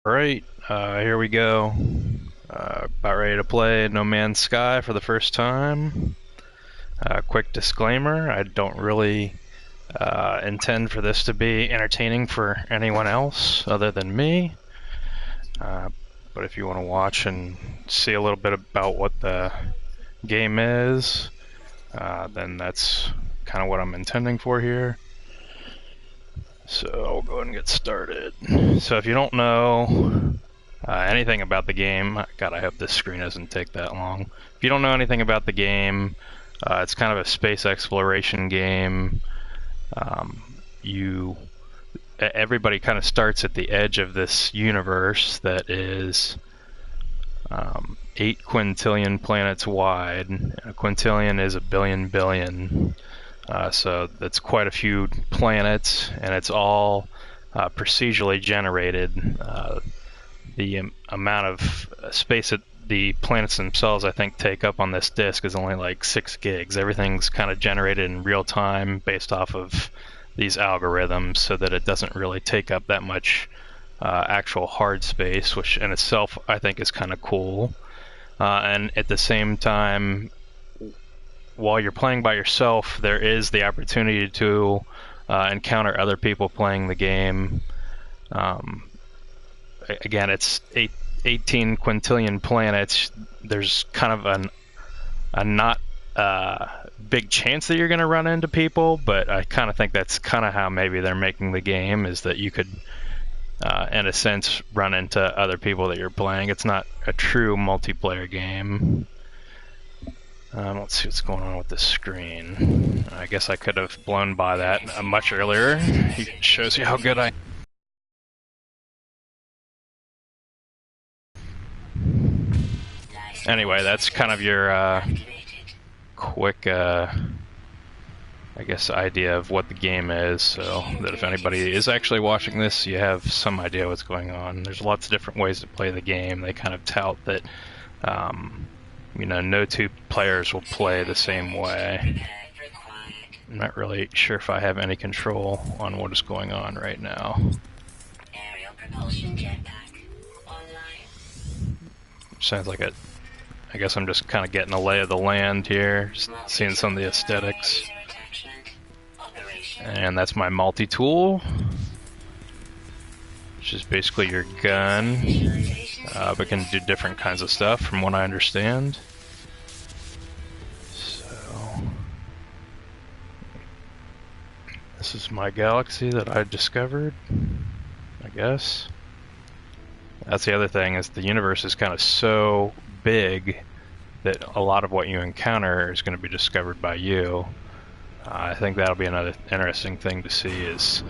Right, here we go. About ready to play No Man's Sky for the first time. Quick disclaimer, I don't really intend for this to be entertaining for anyone else other than me. But if you want to watch and see a little bit about what the game is, then that's kind of what I'm intending for here. So I'll go ahead and get started. So if you don't know anything about the game, God, I hope this screen doesn't take that long. If you don't know anything about the game, it's kind of a space exploration game. Everybody kind of starts at the edge of this universe that is 8 quintillion planets wide. A quintillion is a billion. So that's quite a few planets, and it's all procedurally generated. The amount of space that the planets themselves, I think, take up on this disk is only like 6 gigs. Everything's kind of generated in real time based off of these algorithms, so that it doesn't really take up that much actual hard space, which in itself I think is kind of cool. And at the same time, while you're playing by yourself, there is the opportunity to encounter other people playing the game. Again, it's 18 quintillion planets. There's kind of a not big chance that you're going to run into people, but I kind of think that's kind of how maybe they're making the game, is that you could, in a sense, run into other people that you're playing. It's not a true multiplayer game. Let's see what's going on with the screen. I guess I could have blown by that much earlier. It shows you how good I am. Anyway, that's kind of your quick, I guess, idea of what the game is, so that if anybody is actually watching this, you have some idea what's going on. There's lots of different ways to play the game. They kind of tout that no two players will play the same way. I'm not really sure if I have any control on what is going on right now. Aerial propulsion jetpack online. Sounds like it. I guess I'm just kind of getting a lay of the land here, just seeing some of the aesthetics. And that's my multi-tool, which is basically your gun, but can do different kinds of stuff from what I understand. This is my galaxy that I discovered, I guess. That's the other thing, is the universe is kind of so big that a lot of what you encounter is going to be discovered by you. I think that'll be another interesting thing to see, is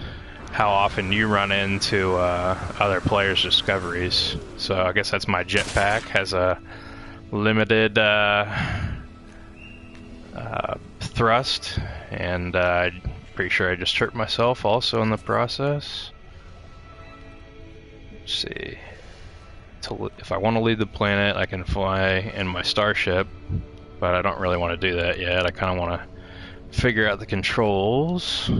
how often you run into other players' discoveries. So I guess that's my jetpack. Has a limited thrust, and pretty sure I just hurt myself also in the process. Let's see. If I want to leave the planet, I can fly in my starship, but I don't really want to do that yet. I kind of want to figure out the controls.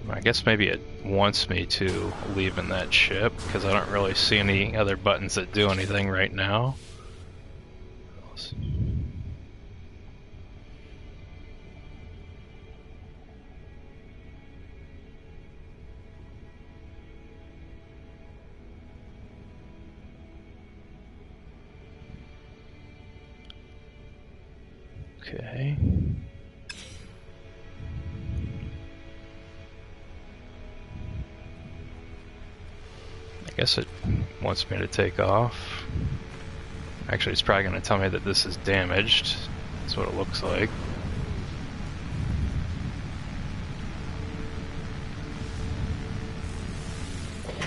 I guess maybe it wants me to leave in that ship, because I don't really see any other buttons that do anything right now. Okay. I guess it wants me to take off. Actually, it's probably going to tell me that this is damaged. That's what it looks like.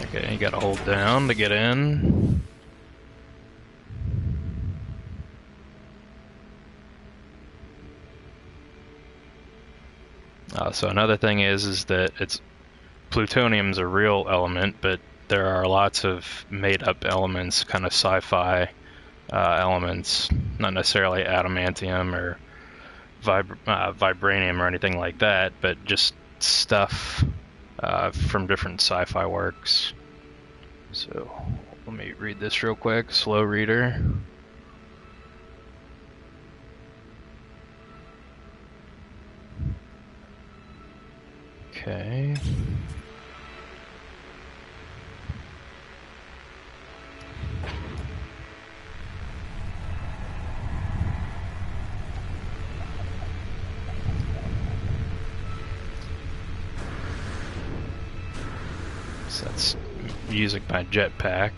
Okay, you gotta hold down to get in. So another thing is that plutonium's a real element, but there are lots of made-up elements, kind of sci-fi elements, not necessarily adamantium or vibranium or anything like that, but just stuff from different sci-fi works. So let me read this real quick. Slow reader. Okay. So that's music by Jetpack.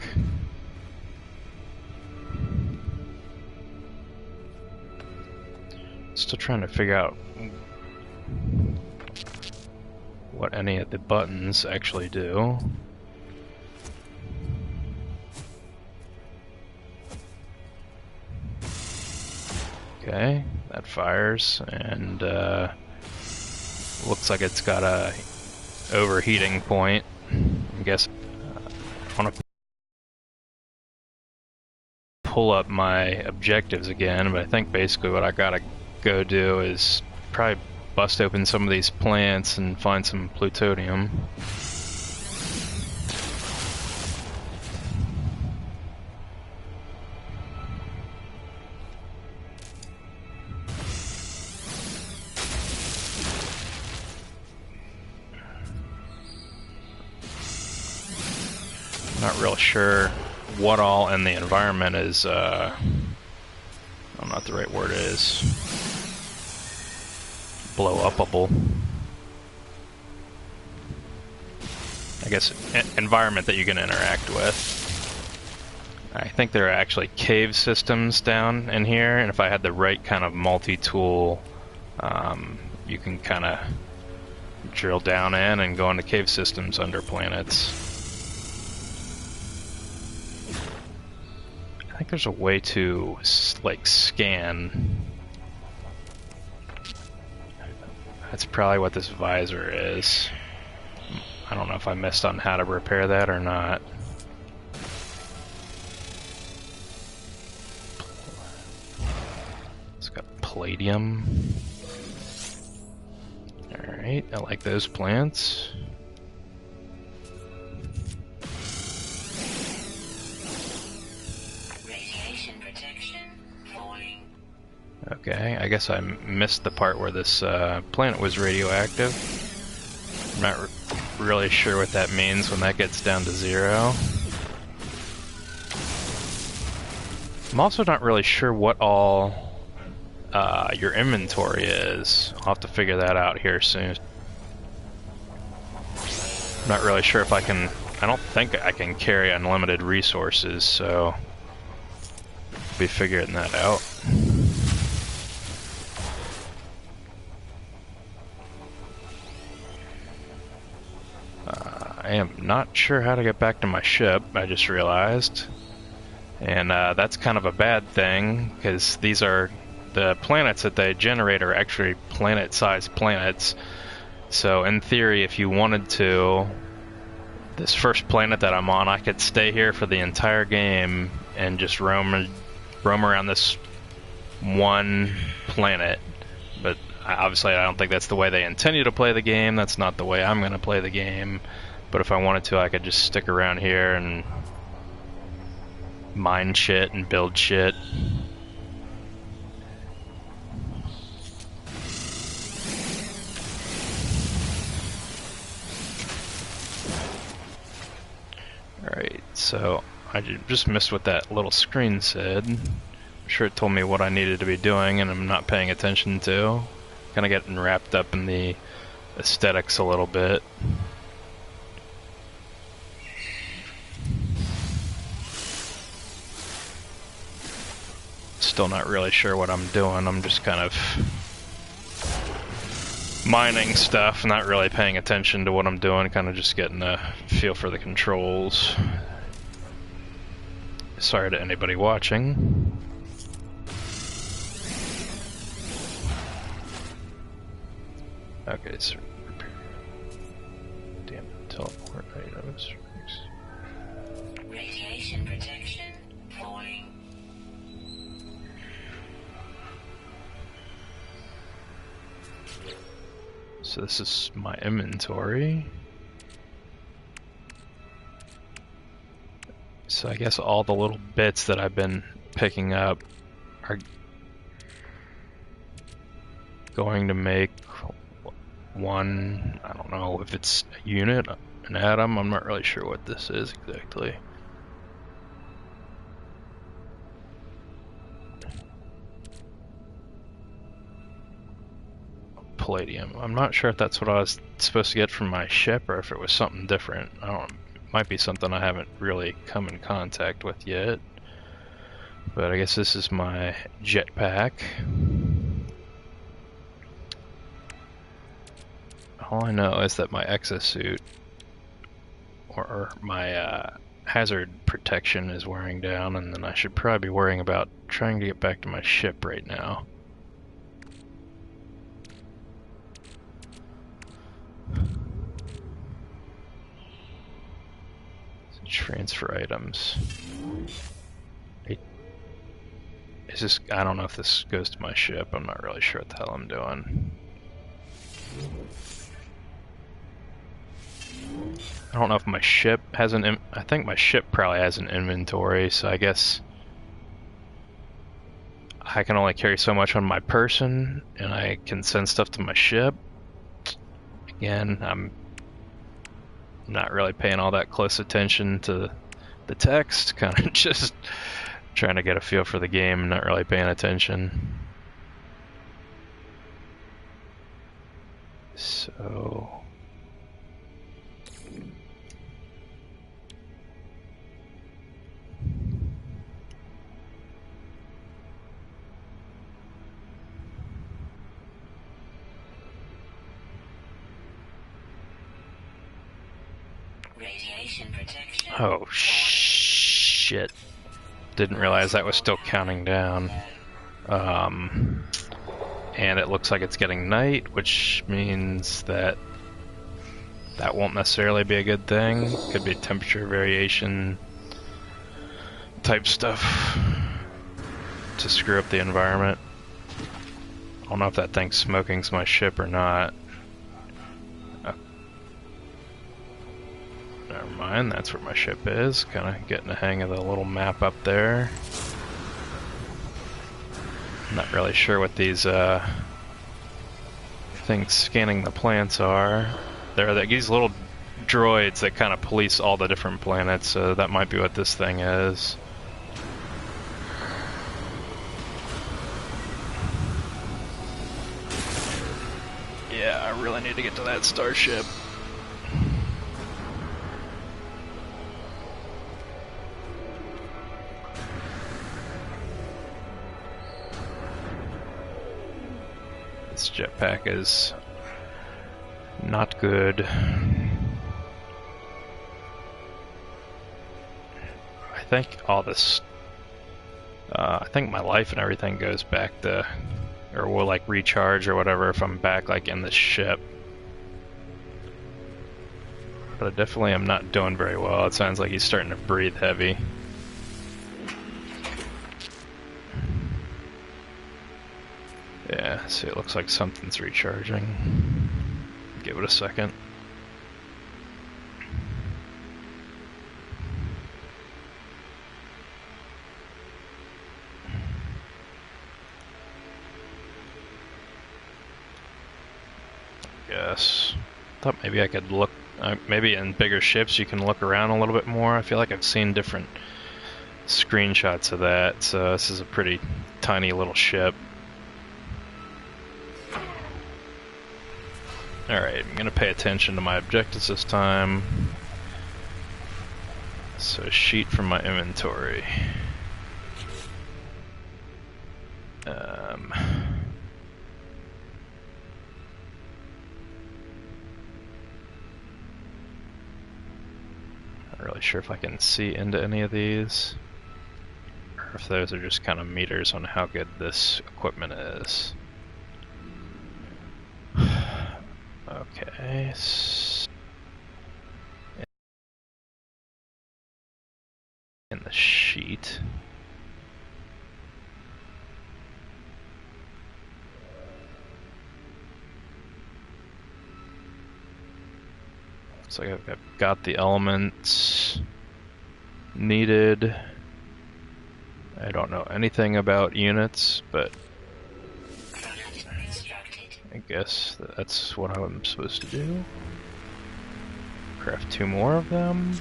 Still trying to figure out what any of the buttons actually do. Okay, that fires, and looks like it's got a overheating point. I guess I want to pull up my objectives again, but I think basically what I gotta go do is probably bust open some of these plants and find some plutonium. Not real sure what all in the environment is, I don't know what the right word is, blow-upable. I guess environment that you can interact with. I think there are actually cave systems down in here, and if I had the right kind of multi-tool, you can kind of drill down in and go into cave systems under planets. I think there's a way to, like, scan. That's probably what this visor is. I don't know if I missed on how to repair that or not. It's got palladium. Alright, I like those plants. Okay, I guess I missed the part where this planet was radioactive. I'm not really sure what that means when that gets down to 0. I'm also not really sure what all your inventory is. I'll have to figure that out here soon. I'm not really sure if I can... I don't think I can carry unlimited resources, so I'll be figuring that out. I am not sure how to get back to my ship, I just realized. And that's kind of a bad thing, because these are the planets that they generate are actually planet-sized planets. So in theory, if you wanted to, this first planet that I'm on, I could stay here for the entire game and just roam around this one planet. But obviously I don't think that's the way they intend you to play the game. That's not the way I'm going to play the game. But if I wanted to, I could just stick around here and mine shit and build shit. Alright, so I just missed what that little screen said. I'm sure it told me what I needed to be doing, and I'm not paying attention to. Kind of getting wrapped up in the aesthetics a little bit. Still not really sure what I'm doing. I'm just kind of mining stuff, not really paying attention to what I'm doing, kind of just getting a feel for the controls. Sorry to anybody watching. Okay, so damn it, teleport items. Radiation protection falling. So this is my inventory. So I guess all the little bits that I've been picking up are going to make one, I don't know if it's a unit, an atom, I'm not really sure what this is exactly. Palladium. I'm not sure if that's what I was supposed to get from my ship or if it was something different. I don't, it might be something I haven't really come in contact with yet. But I guess this is my jetpack. All I know is that my exosuit or my hazard protection is wearing down, and then I should probably be worrying about trying to get back to my ship right now. Transfer items. Is this, I don't know if this goes to my ship. I'm not really sure what the hell I'm doing. I don't know if my ship has an, I think my ship probably has an inventory, so I guess I can only carry so much on my person, and I can send stuff to my ship. Again, I'm not really paying all that close attention to the text, kind of just trying to get a feel for the game, not really paying attention. So Radiation protection. oh shit. Didn't realize that was still counting down. And it looks like it's getting night, which means that that won't necessarily be a good thing. Could be temperature variation type stuff to screw up the environment. I don't know if that thinks smoking's my ship or not. Never mind, that's where my ship is. Kind of getting the hang of the little map up there. Not really sure what these things scanning the plants are. There are these little droids that kind of police all the different planets, so that might be what this thing is. Yeah, I really need to get to that starship. This jetpack is not good. I think all this, I think my life and everything goes back to, or will like recharge or whatever if I'm back like in this ship. But I definitely am not doing very well. It sounds like he's starting to breathe heavy. Yeah, see, it looks like something's recharging. Give it a second. Guess. Thought maybe I could look. Maybe in bigger ships you can look around a little bit more. I feel like I've seen different screenshots of that. So this is a pretty tiny little ship. Alright, I'm gonna pay attention to my objectives this time. So, sheet from my inventory. Not really sure if I can see into any of these, or if those are just kind of meters on how good this equipment is. Okay. In the sheet. Looks like I've got the elements needed. I don't know anything about units, but Product constructed. I guess that's what I'm supposed to do. Craft 2 more of them.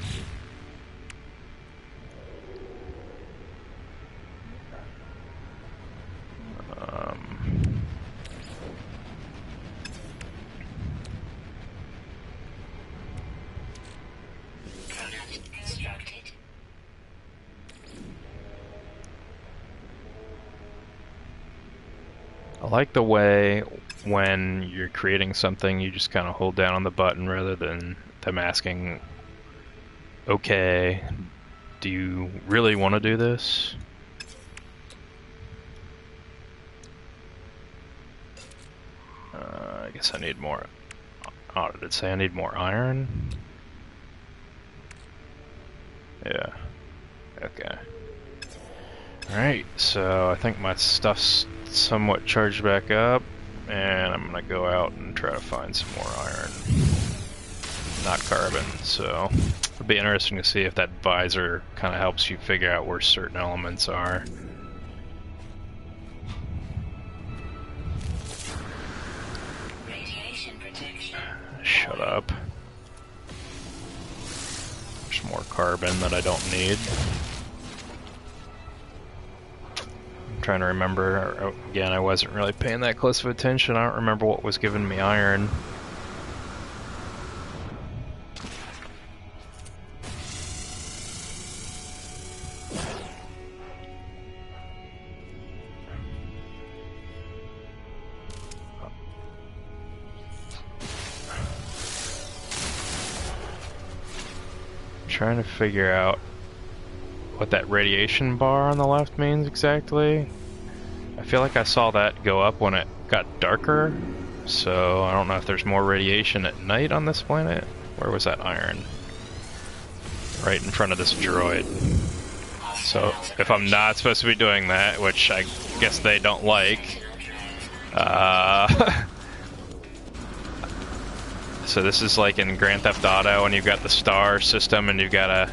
Product constructed. I like the way when you're creating something, you just kind of hold down on the button rather than them asking, okay, do you really want to do this? I guess I need more. Oh, did it say I need more iron? Yeah. Okay. Alright, so I think my stuff's somewhat charged back up, and I'm gonna go out and try to find some more iron. Not carbon, so it'll be interesting to see if that visor kind of helps you figure out where certain elements are. Radiation protection. Shut up. There's more carbon that I don't need. I'm trying to remember, again, I wasn't really paying that close of attention. I don't remember what was giving me iron. Trying to figure out what that radiation bar on the left means exactly. I feel like I saw that go up when it got darker, so I don't know if there's more radiation at night on this planet. Where was that iron? Right in front of this droid. So if I'm not supposed to be doing that, which I guess they don't like, so this is like in Grand Theft Auto when you've got the star system and you've got to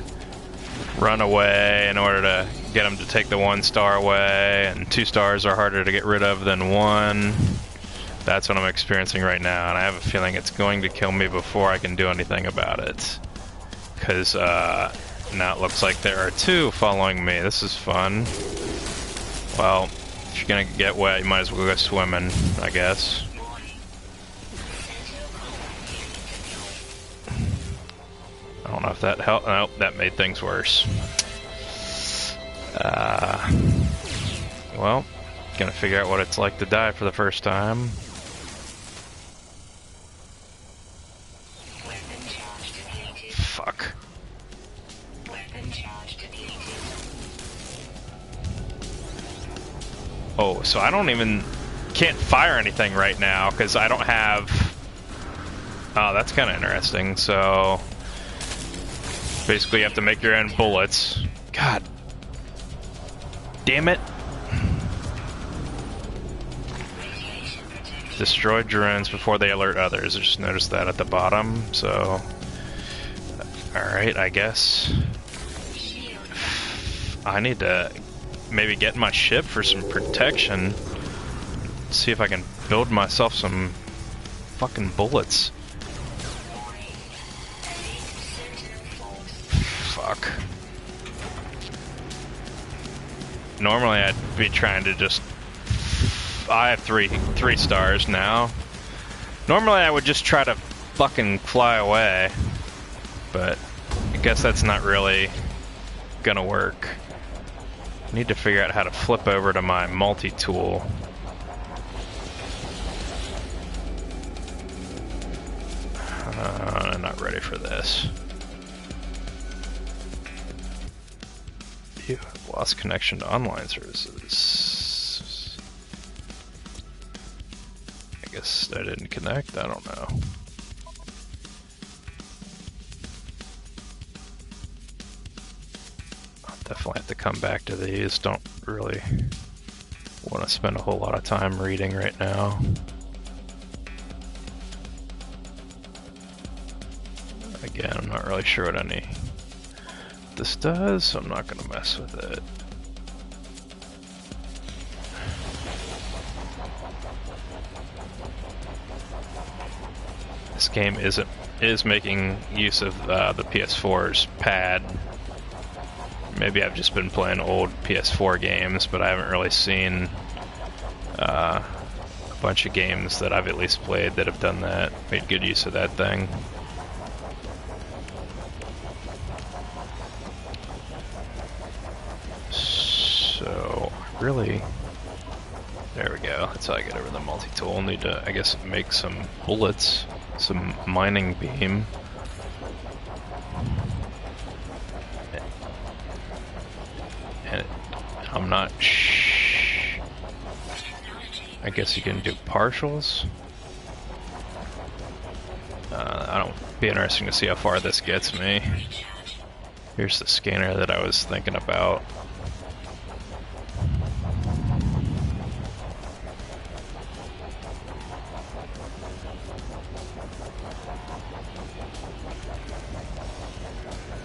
run away in order to get them to take the 1 star away, and 2 stars are harder to get rid of than 1. That's what I'm experiencing right now, and I have a feeling it's going to kill me before I can do anything about it. Because now it looks like there are 2 following me. This is fun. Well, if you're going to get wet, you might as well go swimming, I guess. I don't know if that helped. Nope, that made things worse. Well, gonna figure out what it's like to die for the first time. Weapon charge depleted. Fuck. Weapon charge depleted. Oh, so I don't even... can't fire anything right now because I don't have... Oh, that's kind of interesting. So... basically you have to make your own bullets. God. Damn it. Radiation protection. Destroy drones before they alert others. I just noticed that at the bottom, so... Alright, I guess. Shield. I need to maybe get in my ship for some protection. See if I can build myself some fucking bullets. Warning. Elite Sentinel force. Fuck. Normally I'd be trying to just... I have three stars now. Normally I would just try to fucking fly away. But I guess that's not really gonna work. I need to figure out how to flip over to my multi-tool. I'm not ready for this. Ew, I've lost connection to online services. I guess I didn't connect, I don't know. I'll definitely have to come back to these. Don't really want to spend a whole lot of time reading right now. Again, I'm not really sure what any this does, so I'm not gonna mess with it. This game is making use of the PS4's pad. Maybe I've just been playing old PS4 games, but I haven't really seen a bunch of games that I've at least played that have done that, made good use of that thing. So, really, there we go. That's how I get over the multi-tool. Need to, I guess, make some bullets, some mining beam. And I'm not I guess you can do partials. I don't be interesting to see how far this gets me. Here's the scanner that I was thinking about.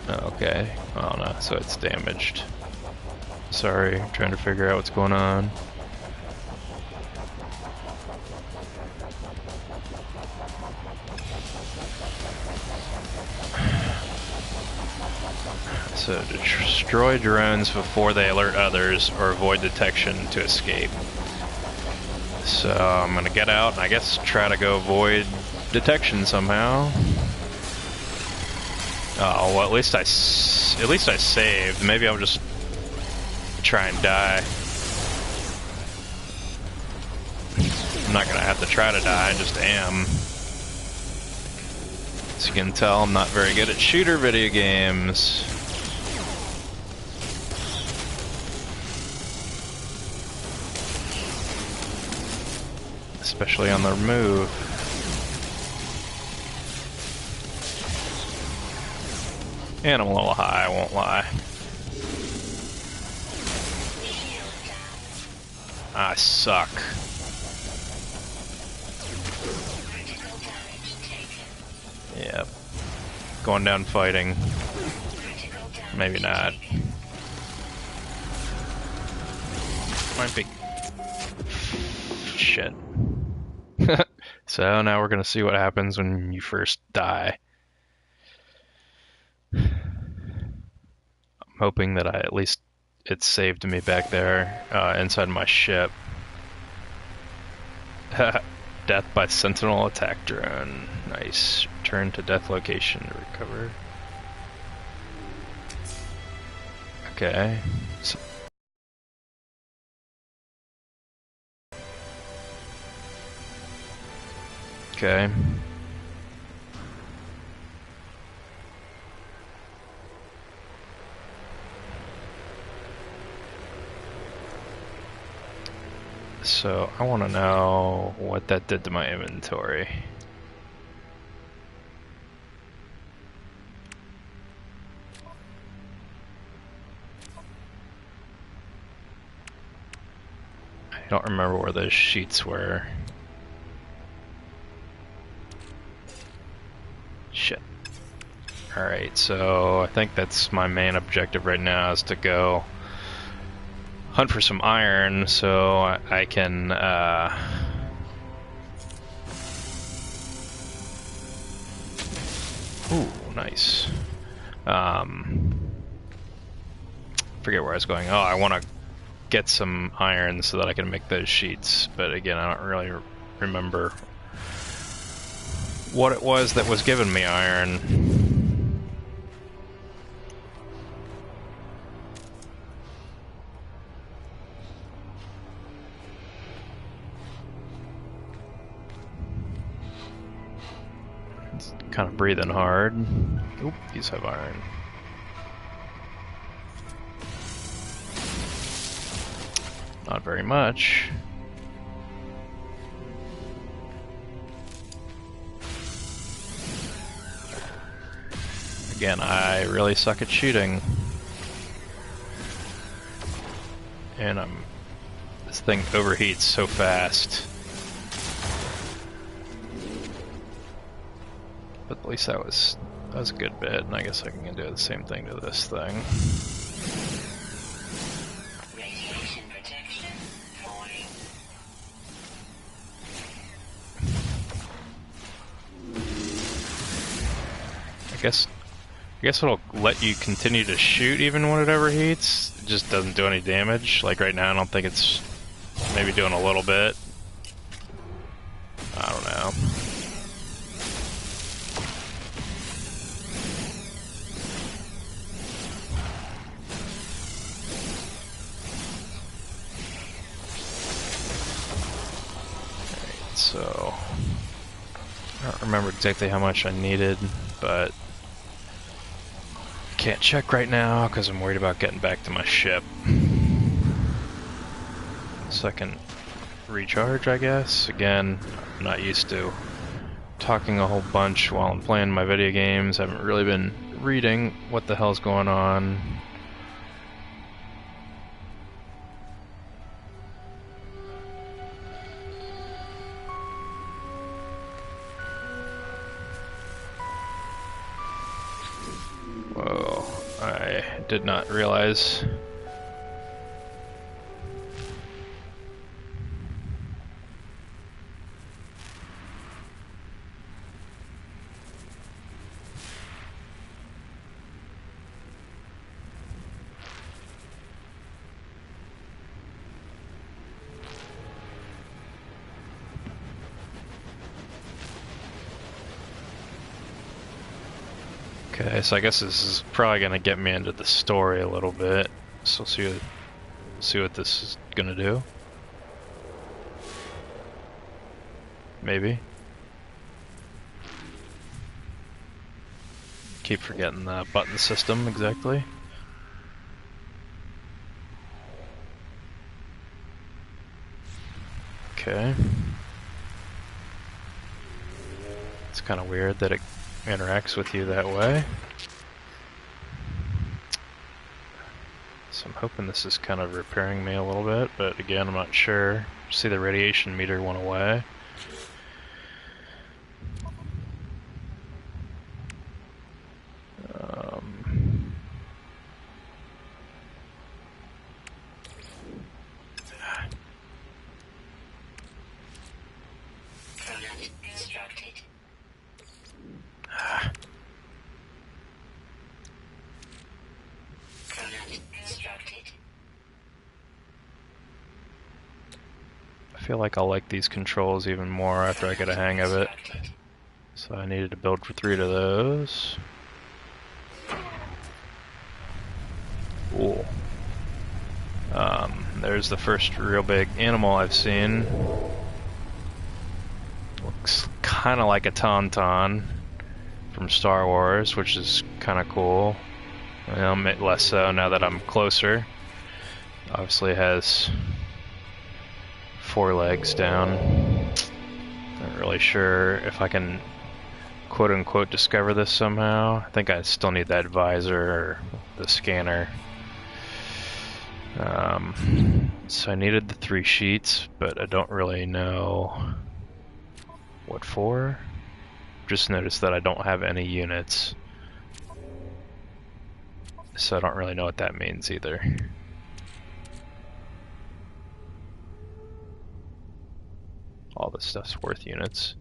Okay, oh no, so it's damaged. Sorry, trying to figure out what's going on. So destroy drones before they alert others or avoid detection to escape. So I'm gonna get out and I guess try to go avoid detection somehow. Oh well, at least I saved. Maybe I'll just try and die. I'm not gonna have to try to die, I just am. As you can tell, I'm not very good at shooter video games. Especially on the move. And I'm a little high, I won't lie. I suck. Yep. Going down fighting. Maybe not. Might be. Shit. So now we're gonna see what happens when you first die. I'm hoping that at least it saved me back there inside my ship. Death by Sentinel attack drone. Nice. Return to death location to recover. Okay. So okay. So I want to know what that did to my inventory. I don't remember where those sheets were. Shit. Alright, so I think that's my main objective right now, is to go hunt for some iron so I can ooh, nice. Forget where I was going. Oh, I want to get some iron so that I can make those sheets, but again, I don't really remember what it was that was giving me iron. Kind of breathing hard. Oop, these have iron. Not very much. Again, I really suck at shooting. And this thing overheats so fast. But at least that was That was a good bit, and I guess I can do the same thing to this thing. Radiation protection falling. I guess it'll let you continue to shoot even when it overheats. It just doesn't do any damage. Like right now, I don't think it's maybe doing a little bit. I don't know. Alright, so I don't remember exactly how much I needed, but can't check right now because I'm worried about getting back to my ship. Second recharge, I guess. Again, I'm not used to talking a whole bunch while I'm playing my video games. I haven't really been reading what the hell's going on. Whoa, I did not realize. Okay, so I guess this is probably gonna get me into the story a little bit. So see what this is gonna do. Maybe. Keep forgetting the button system exactly. Okay. It's kind of weird that it interacts with you that way. So I'm hoping this is kind of repairing me a little bit, but again, I'm not sure. See, the radiation meter went away. Product instructed. Product instructed. I feel like I'll like these controls even more after I get a hang of it. Instructed. So I needed to build for 3 of those. Cool. There's the first real big animal I've seen. Looks kind of like a tauntaun from Star Wars, which is kind of cool. Less so now that I'm closer. Obviously it has 4 legs down. Not really sure if I can quote-unquote discover this somehow. I think I still need that visor or the scanner. So I needed the 3 sheets, but I don't really know what for. Just noticed that I don't have any units, so I don't really know what that means either. All this stuff's worth units.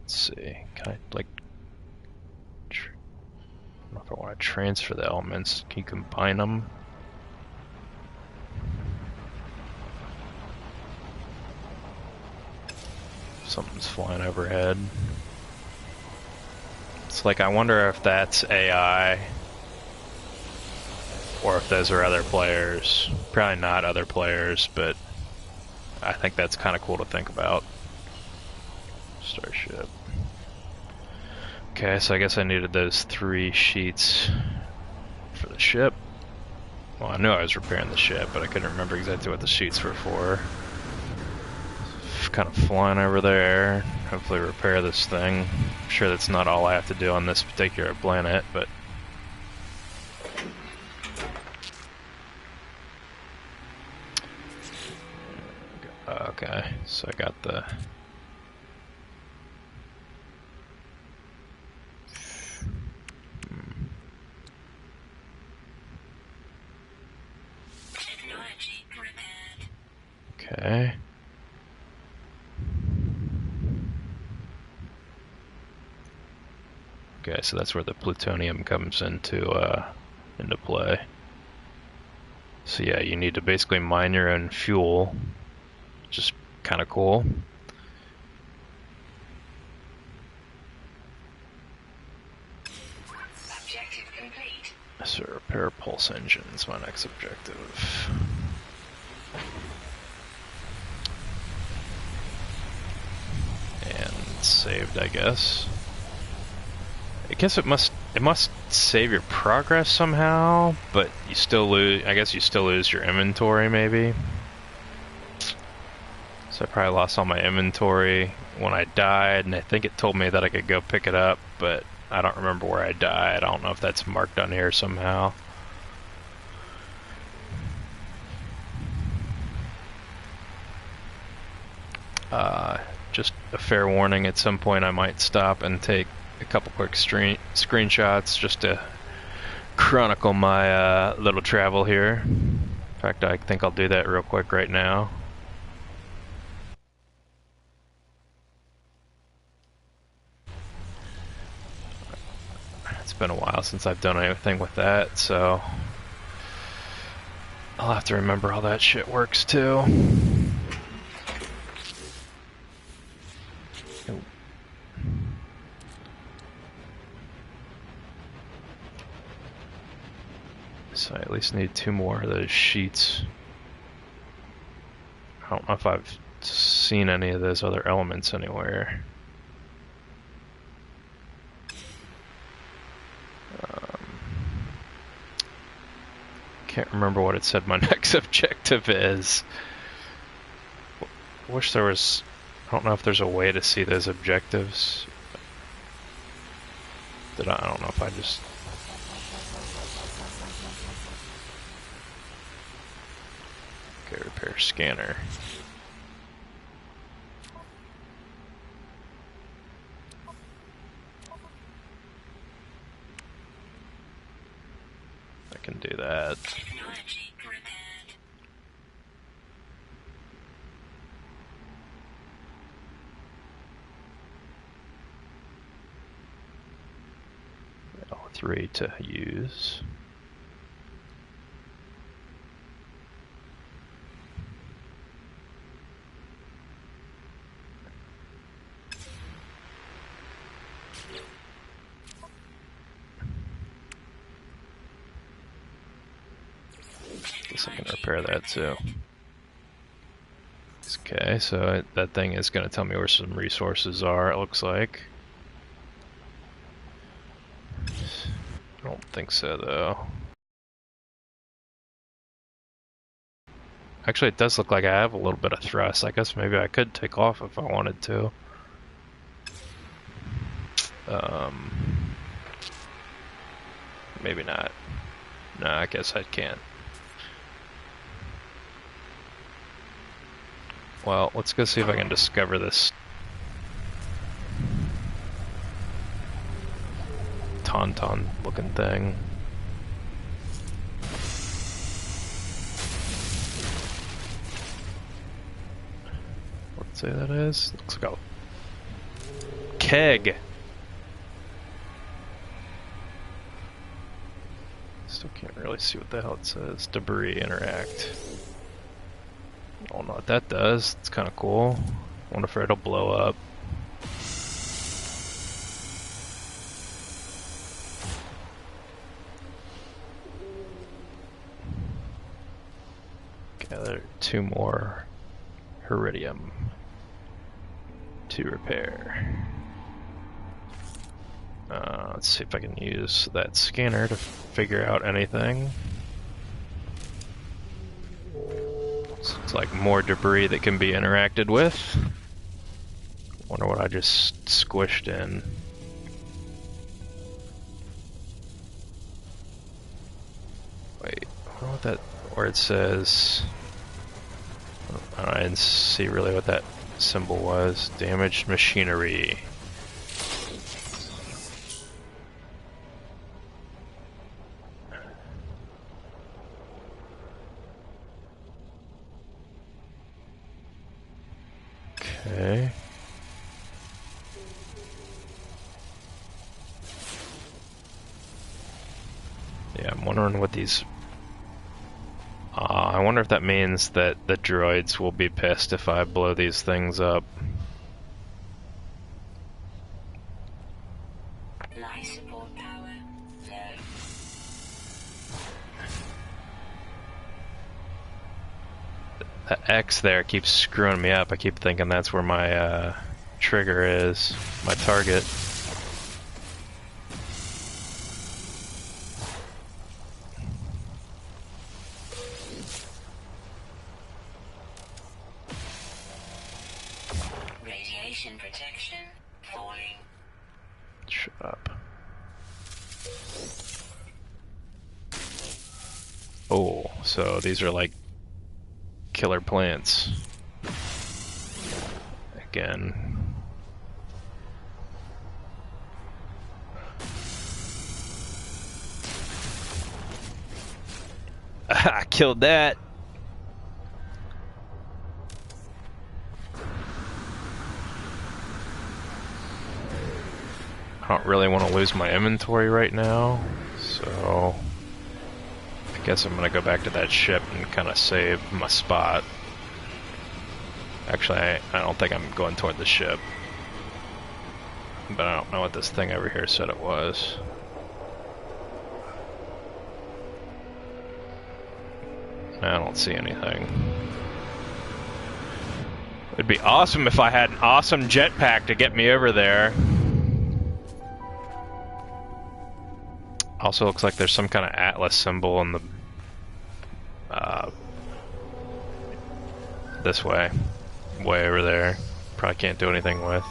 Let's see, can I like I don't know if I want to transfer the elements. Can you combine them? Something's flying overhead. It's like, I wonder if that's AI or if those are other players. Probably not other players, but I think that's kind of cool to think about. Starship. Okay, so I guess I needed those 3 sheets for the ship. Well, I knew I was repairing the ship, but I couldn't remember exactly what the sheets were for. Kind of flying over there. Hopefully repair this thing. I'm sure that's not all I have to do on this particular planet, but okay, so I got the Okay. Okay, so that's where the plutonium comes into play. So yeah, you need to basically mine your own fuel, which is kind of cool. Objective complete. So repair pulse engines, my next objective. And saved, I guess. I guess it must save your progress somehow, but you still lose. I guess you still lose your inventory, maybe. So I probably lost all my inventory when I died, and I think it told me that I could go pick it up, but I don't remember where I died. I don't know if that's marked on here somehow. Just a fair warning, at some point I might stop and take a couple quick screenshots just to chronicle my little travel here. In fact, I think I'll do that real quick right now. It's been a while since I've done anything with that, so I'll have to remember how that shit works too. So I at least need 2 more of those sheets. I don't know if I've seen any of those other elements anywhere. Can't remember what it said my next objective is. I wish there was... I don't know if there's a way to see those objectives. I don't know if I just... Okay, repair scanner. I can do that. Technology repaired. L3 to use. Guess I can repair that too. Okay, so that thing is going to tell me where some resources are, it looks like. I don't think so, though. Actually, it does look like I have a little bit of thrust. I guess maybe I could take off if I wanted to. Maybe not. No, I guess I can't. Well, let's go see if I can discover this tauntaun looking thing. Let's say that is. Looks like a keg. Still can't really see what the hell it says. Debris interact. I don't know what that does. It's kind of cool. Wonder if it'll blow up. Okay, there are 2 more Iridium to repair. Let's see if I can use that scanner to figure out anything. Looks like more debris that can be interacted with. Wonder what I just squished in. Wait, I wonder what that, where it says... I didn't see really what that symbol was. Damaged machinery. Okay. Yeah, I'm wondering what these... I wonder if that means that the droids will be pissed if I blow these things up. Life support power low. That X there keeps screwing me up. I keep thinking that's where my trigger is, my target. Radiation protection falling. Shut up. Oh, so these are like killer plants. Again. I killed that. I don't really want to lose my inventory right now, so I guess I'm gonna go back to that ship and kind of save my spot. Actually, I don't think I'm going toward the ship, but I don't know what this thing over here said it was. I don't see anything. It'd be awesome if I had an awesome jetpack to get me over there. Also looks like there's some kind of Atlas symbol in the this way over there. Probably can't do anything with.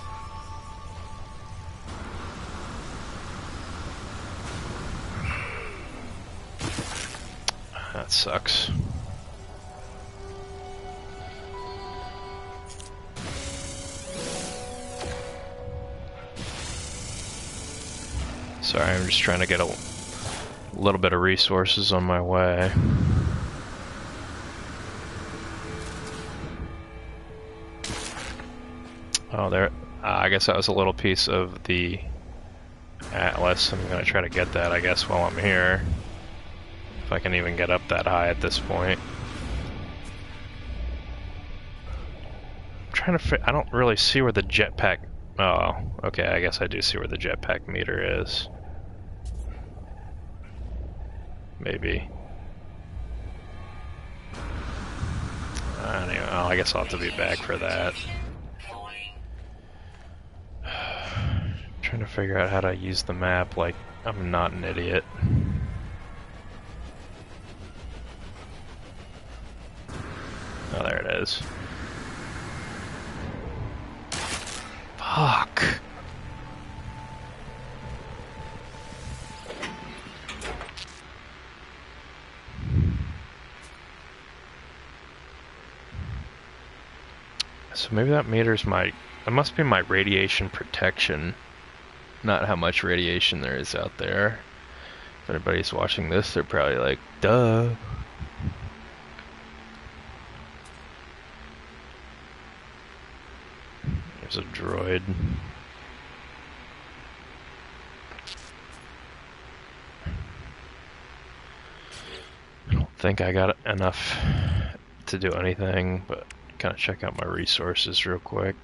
That sucks. Sorry, I'm just trying to get a little bit of resources on my way. Oh, there. I guess that was a little piece of the Atlas. I'm gonna try to get that, I guess, while I'm here. If I can even get up that high at this point. I'm trying to I don't really see where the jetpack... Oh, okay, I guess I do see where the jetpack meter is. Maybe. Anyway, I guess I'll have to be back for that. Trying to figure out how to use the map like I'm not an idiot. Oh, there it is. Fuck. So maybe that meter's my... That must be my radiation protection. Not how much radiation there is out there. If anybody's watching this, they're probably like, duh. There's a droid. I don't think I got enough to do anything, but kind of check out my resources real quick.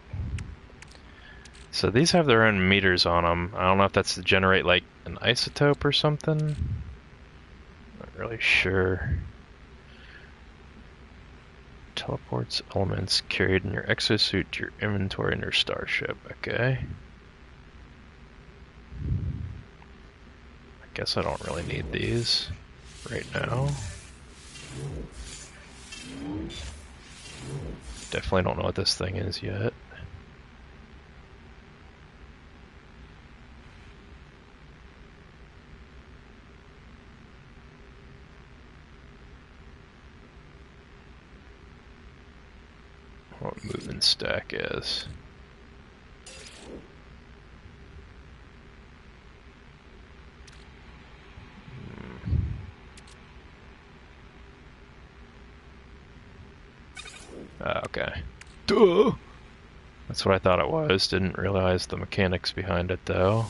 So these have their own meters on them. I don't know if that's to generate like an isotope or something. Not really sure. Teleports elements carried in your exosuit to your inventory in your starship. Okay. I guess I don't really need these right now. Definitely don't know what this thing is yet. What movement stack is. Okay. Duh! That's what I thought it was. Didn't realize the mechanics behind it, though.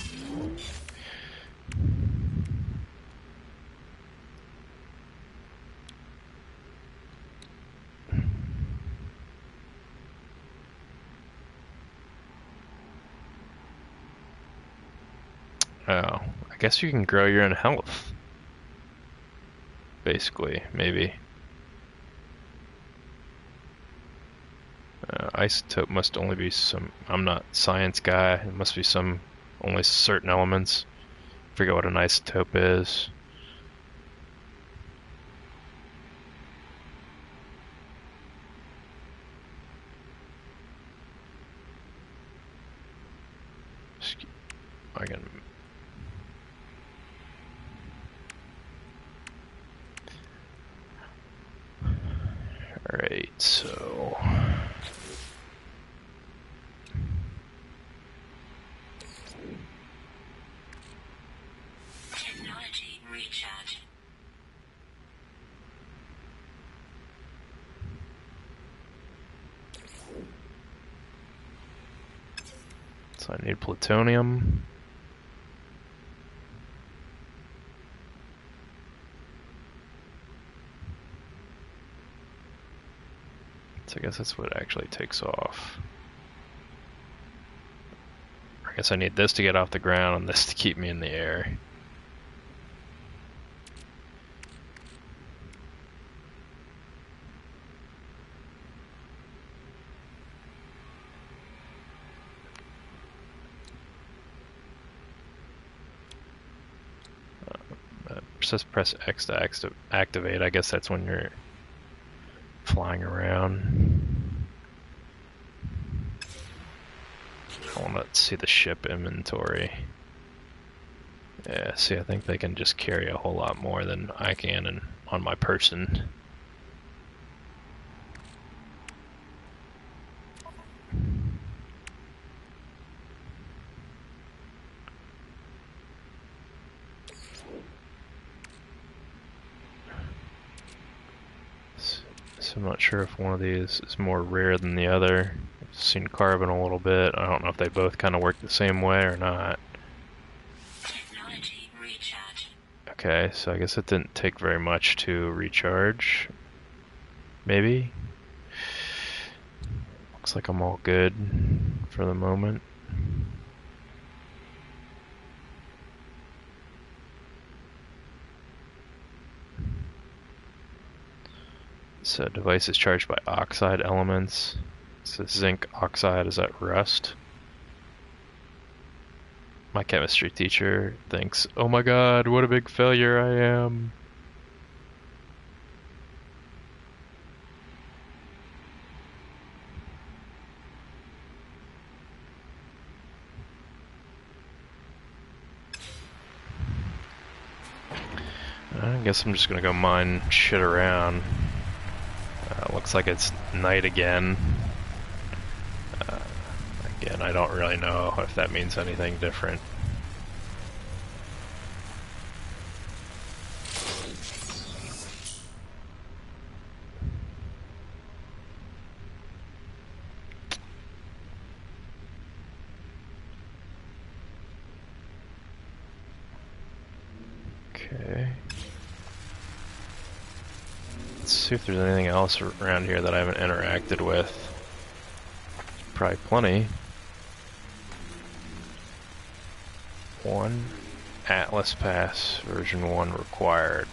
Oh, I guess you can grow your own health. Basically, maybe. Isotope must only be some... I'm not a science guy. It must be some... only certain elements. Forget what an isotope is. I can... Alright, so... Technology recharge. So I need plutonium. So I guess that's what actually takes off. I guess I need this to get off the ground and this to keep me in the air. Just press X to activate. I guess that's when you're flying around. I want to see the ship inventory. Yeah, see, I think they can just carry a whole lot more than I can on my person. So I'm not sure if one of these is more rare than the other. I've seen carbon a little bit. I don't know if they both kind of work the same way or not. Technology recharge. Okay, so I guess it didn't take very much to recharge. Maybe? Looks like I'm all good for the moment. So device is charged by oxide elements. So zinc oxide, is that rust? My chemistry teacher thinks, oh my god, what a big failure I am. I guess I'm just gonna go mine shit around. Looks like it's night again. Again, I don't really know if that means anything different. Okay. Let's see if there's anything else around here that I haven't interacted with. Probably plenty. One Atlas Pass version 1 required.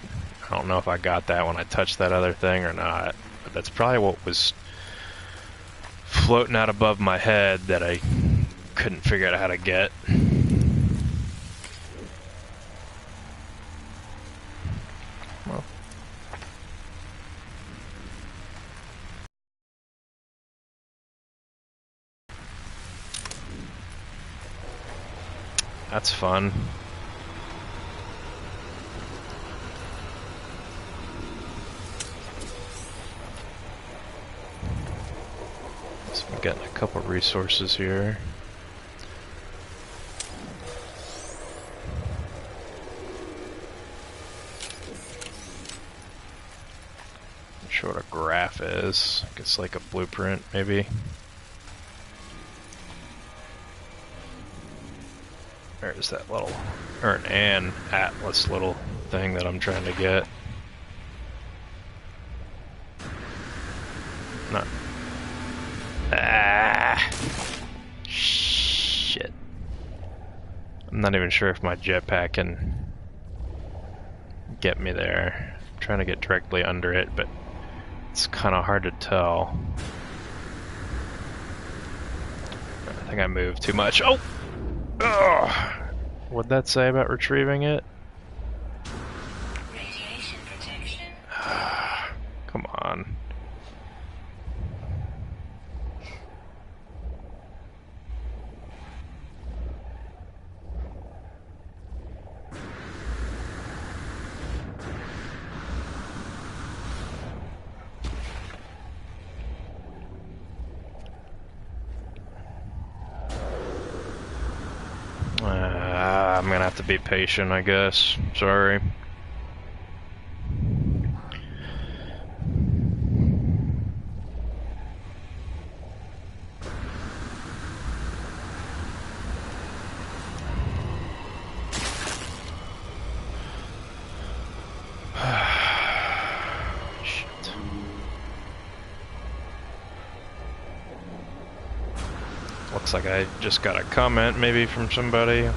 I don't know if I got that when I touched that other thing or not, but that's probably what was floating out above my head that I couldn't figure out how to get. Well. That's fun. So I'm getting a couple resources here. Not sure what a graph is. I guess like a blueprint, maybe. There's that little, or an Atlas little thing that I'm trying to get. No. Ah! Shit. I'm not even sure if my jetpack can get me there. I'm trying to get directly under it, but it's kind of hard to tell. I think I moved too much. Oh! Ugh. What'd that say about retrieving it? Radiation protection. Come on. I'm gonna have to be patient, I guess. Sorry. Shit. Looks like I just got a comment maybe from somebody.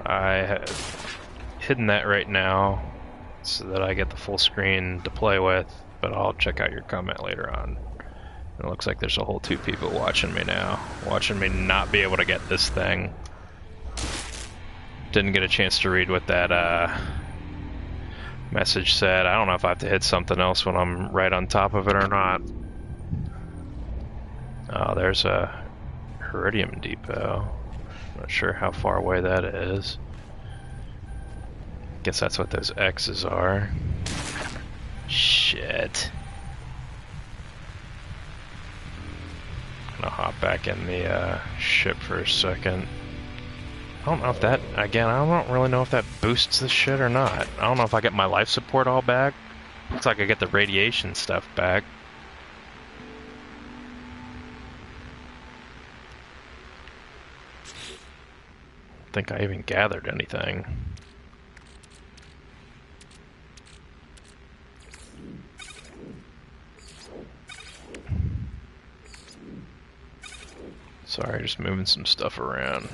I have hidden that right now so that I get the full screen to play with, but I'll check out your comment later on. It looks like there's a whole 2 people watching me now, watching me not be able to get this thing. Didn't get a chance to read what that message said. I don't know if I have to hit something else when I'm right on top of it or not. Oh, there's a Iridium depot. Not sure how far away that is. Guess that's what those X's are. Shit. Gonna hop back in the ship for a second. I don't know if that, again, I don't really know if that boosts the shit or not. I don't know if I get my life support all back. Looks like I get the radiation stuff back. I think I even gathered anything. Sorry, just moving some stuff around.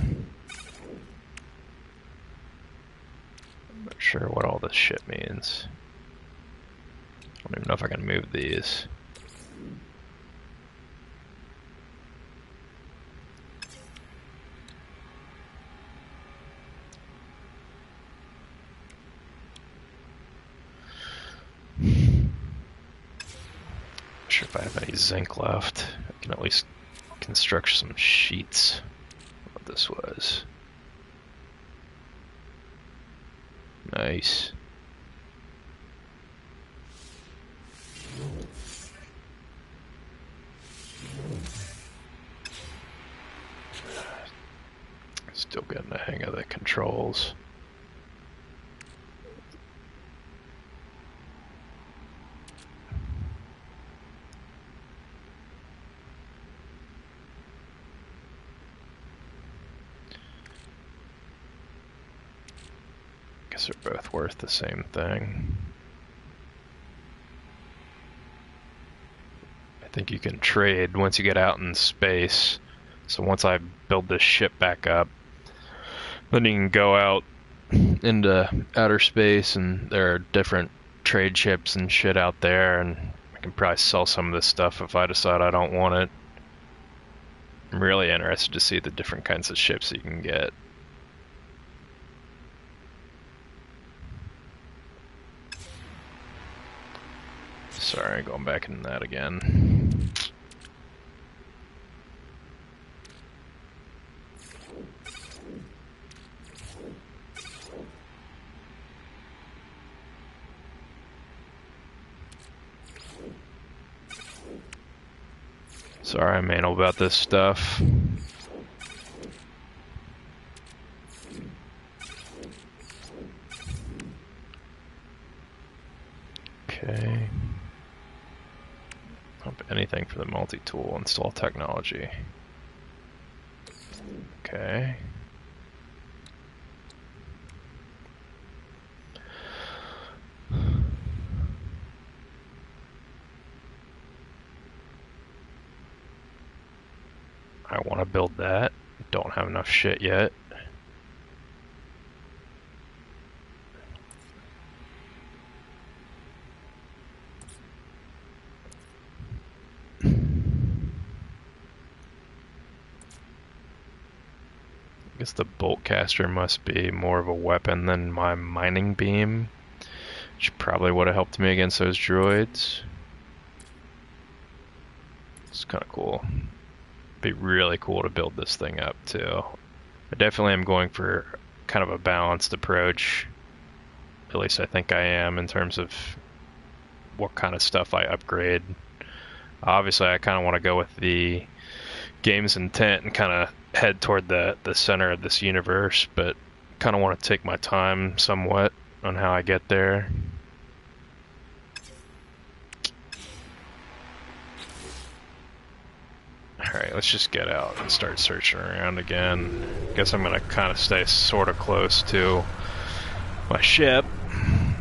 I'm not sure what all this shit means. I don't even know if I can move these. Not sure if I have any zinc left. I can at least construct some sheets. What this was. Nice. Still getting the hang of the controls. Guess they're both worth the same thing. I think you can trade once you get out in space. So once I build this ship back up, then you can go out into outer space and there are different trade ships and shit out there, and I can probably sell some of this stuff if I decide I don't want it. I'm really interested to see the different kinds of ships that you can get. Sorry, going back in that again. Sorry, I'm anal about this stuff. Okay. Pump anything for the multi-tool, install technology. Okay. I want to build that. Don't have enough shit yet. I guess the bolt caster must be more of a weapon than my mining beam, which probably would have helped me against those droids. It's kind of cool. Be really cool to build this thing up too. I definitely am going for kind of a balanced approach. At least I think I am in terms of what kind of stuff I upgrade. Obviously I kind of want to go with the game's intent and kind of head toward the center of this universe, but kind of want to take my time somewhat on how I get there. Alright, let's just get out and start searching around again. Guess I'm gonna kind of stay sort of close to my ship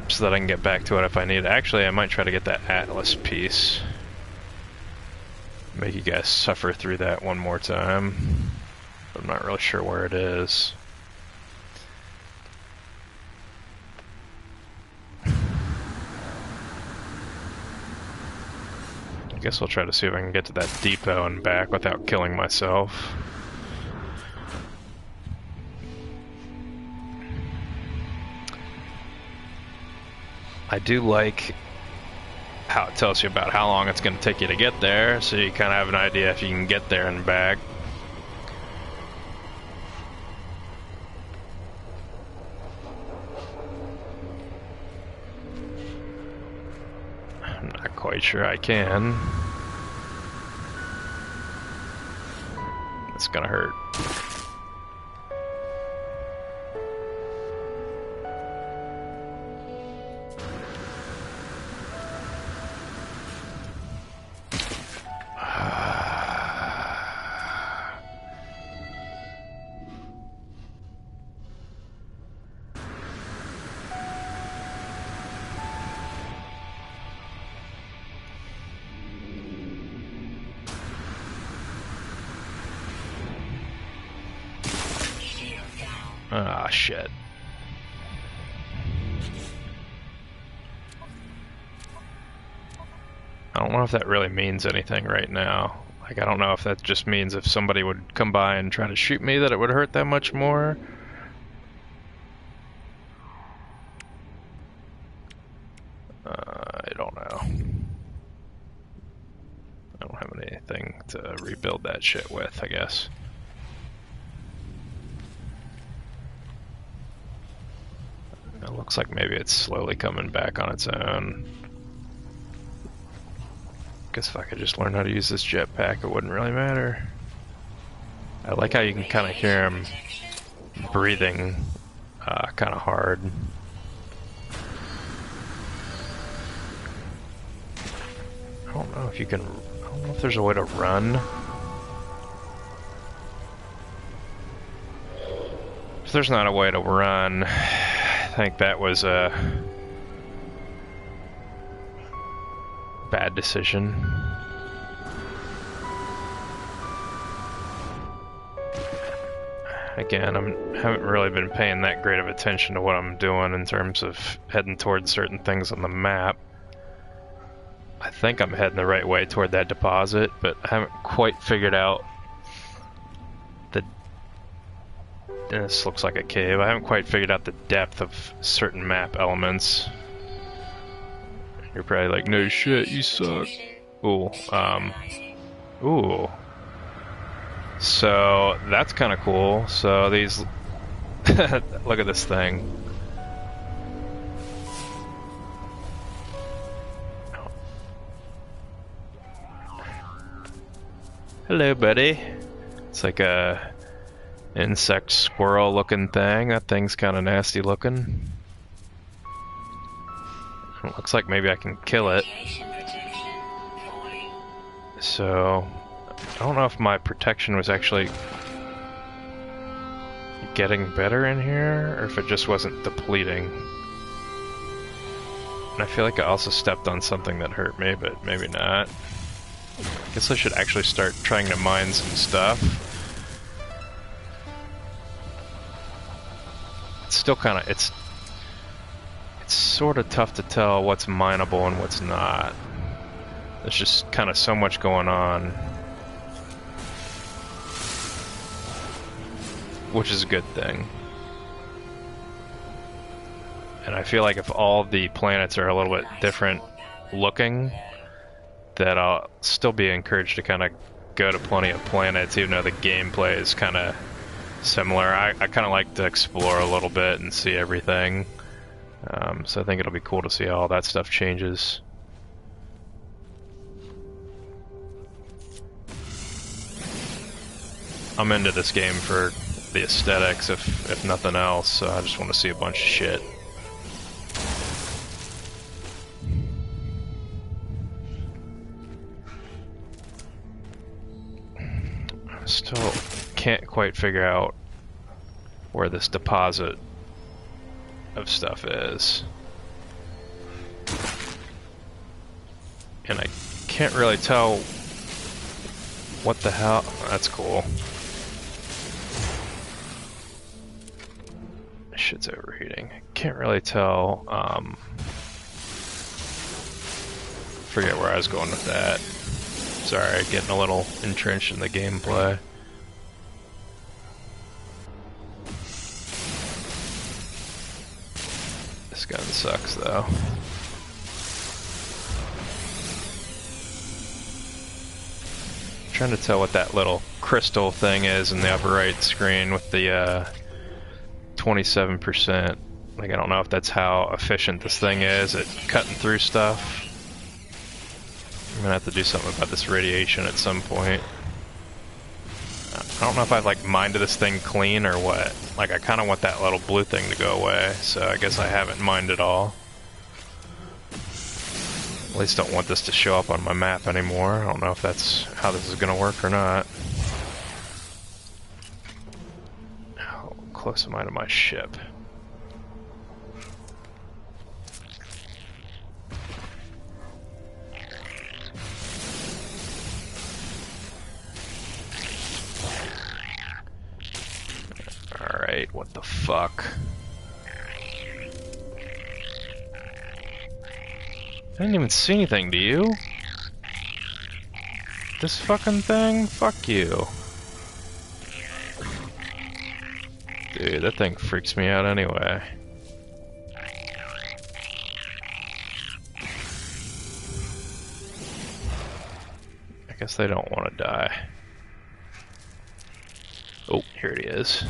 so that I can get back to it if I need it. Actually, I might try to get that Atlas piece. Make you guys suffer through that one more time. I'm not really sure where it is. I guess I'll try to see if I can get to that depot and back without killing myself. I do like how it tells you about how long it's going to take you to get there, so you kind of have an idea if you can get there and back. I'm not quite sure I can. It's gonna hurt. Ah, shit. I don't know if that really means anything right now. Like, I don't know if that just means if somebody would come by and try to shoot me that it would hurt that much more. I don't know. I don't have anything to rebuild that shit with, I guess. It looks like maybe it's slowly coming back on its own. Guess if I could just learn how to use this jetpack, it wouldn't really matter. I like how you can kind of hear him breathing kind of hard. I don't know if you can... I don't know if there's a way to run. If there's not a way to run, I think that was a bad decision. Again, I haven't really been paying that great of attention to what I'm doing in terms of heading towards certain things on the map. I think I'm heading the right way toward that deposit, but I haven't quite figured out the... This looks like a cave. I haven't quite figured out the depth of certain map elements. You're probably like, no shit, you suck. Ooh, ooh. So, that's kind of cool. So these... Look at this thing. Hello, buddy. It's like a insect squirrel looking thing. That thing's kind of nasty looking. It looks like maybe I can kill it. So, I don't know if my protection was actually getting better in here, or if it just wasn't depleting. And I feel like I also stepped on something that hurt me, but maybe not. Guess I should actually start trying to mine some stuff. It's still kind of, it's sort of tough to tell what's mineable and what's not. There's just kind of so much going on. Which is a good thing. And I feel like if all the planets are a little bit different looking, that I'll still be encouraged to kind of go to plenty of planets, even though the gameplay is kind of similar. I kind of like to explore a little bit and see everything. So I think it'll be cool to see how all that stuff changes. I'm into this game for the aesthetics, if nothing else, so I just want to see a bunch of shit. I still can't quite figure out where this deposit of stuff is. And I can't really tell what the hell. That's cool. Shit's overheating. I can't really tell. Forget where I was going with that. Sorry, getting a little entrenched in the gameplay. This gun sucks though. Trying to tell what that little crystal thing is in the upper right screen with the 27%. Like, I don't know if that's how efficient this thing is at cutting through stuff. I'm gonna have to do something about this radiation at some point. I don't know if I've like mined this thing clean or what. Like, I kind of want that little blue thing to go away, so I guess I haven't mined it all. At least don't want this to show up on my map anymore. I don't know if that's how this is gonna work or not. How close am I to my ship? Alright, what the fuck? I didn't even see anything, do you? This fucking thing? Fuck you. Dude, that thing freaks me out anyway. I guess they don't want to die. Oh, here it is.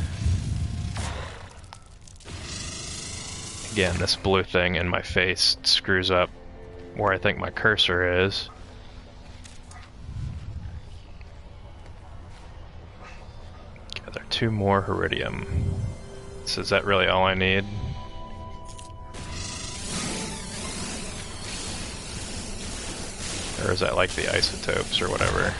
Again, this blue thing in my face screws up where I think my cursor is. Gather 2 more Heridium. So is that really all I need? Or is that like the isotopes or whatever?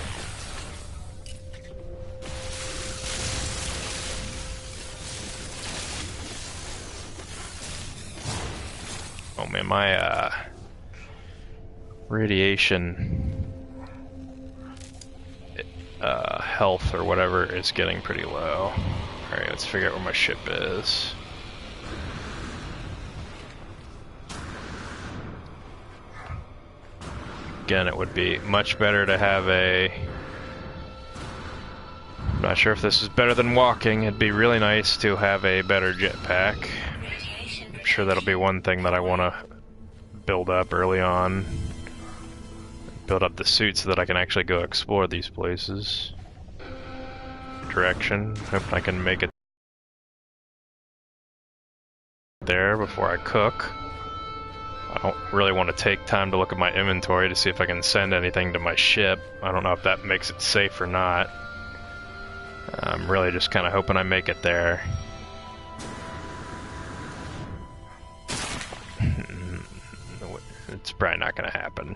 Oh man, my radiation health or whatever is getting pretty low. Alright, let's figure out where my ship is. Again, it would be much better to have a... I'm not sure if this is better than walking. It'd be really nice to have a better jetpack. I'm sure that'll be one thing that I want to build up early on. Build up the suit so that I can actually go explore these places. Direction. Hope I can make it there before I cook. I don't really want to take time to look at my inventory to see if I can send anything to my ship. I don't know if that makes it safe or not. I'm really just kind of hoping I make it there. It's probably not going to happen.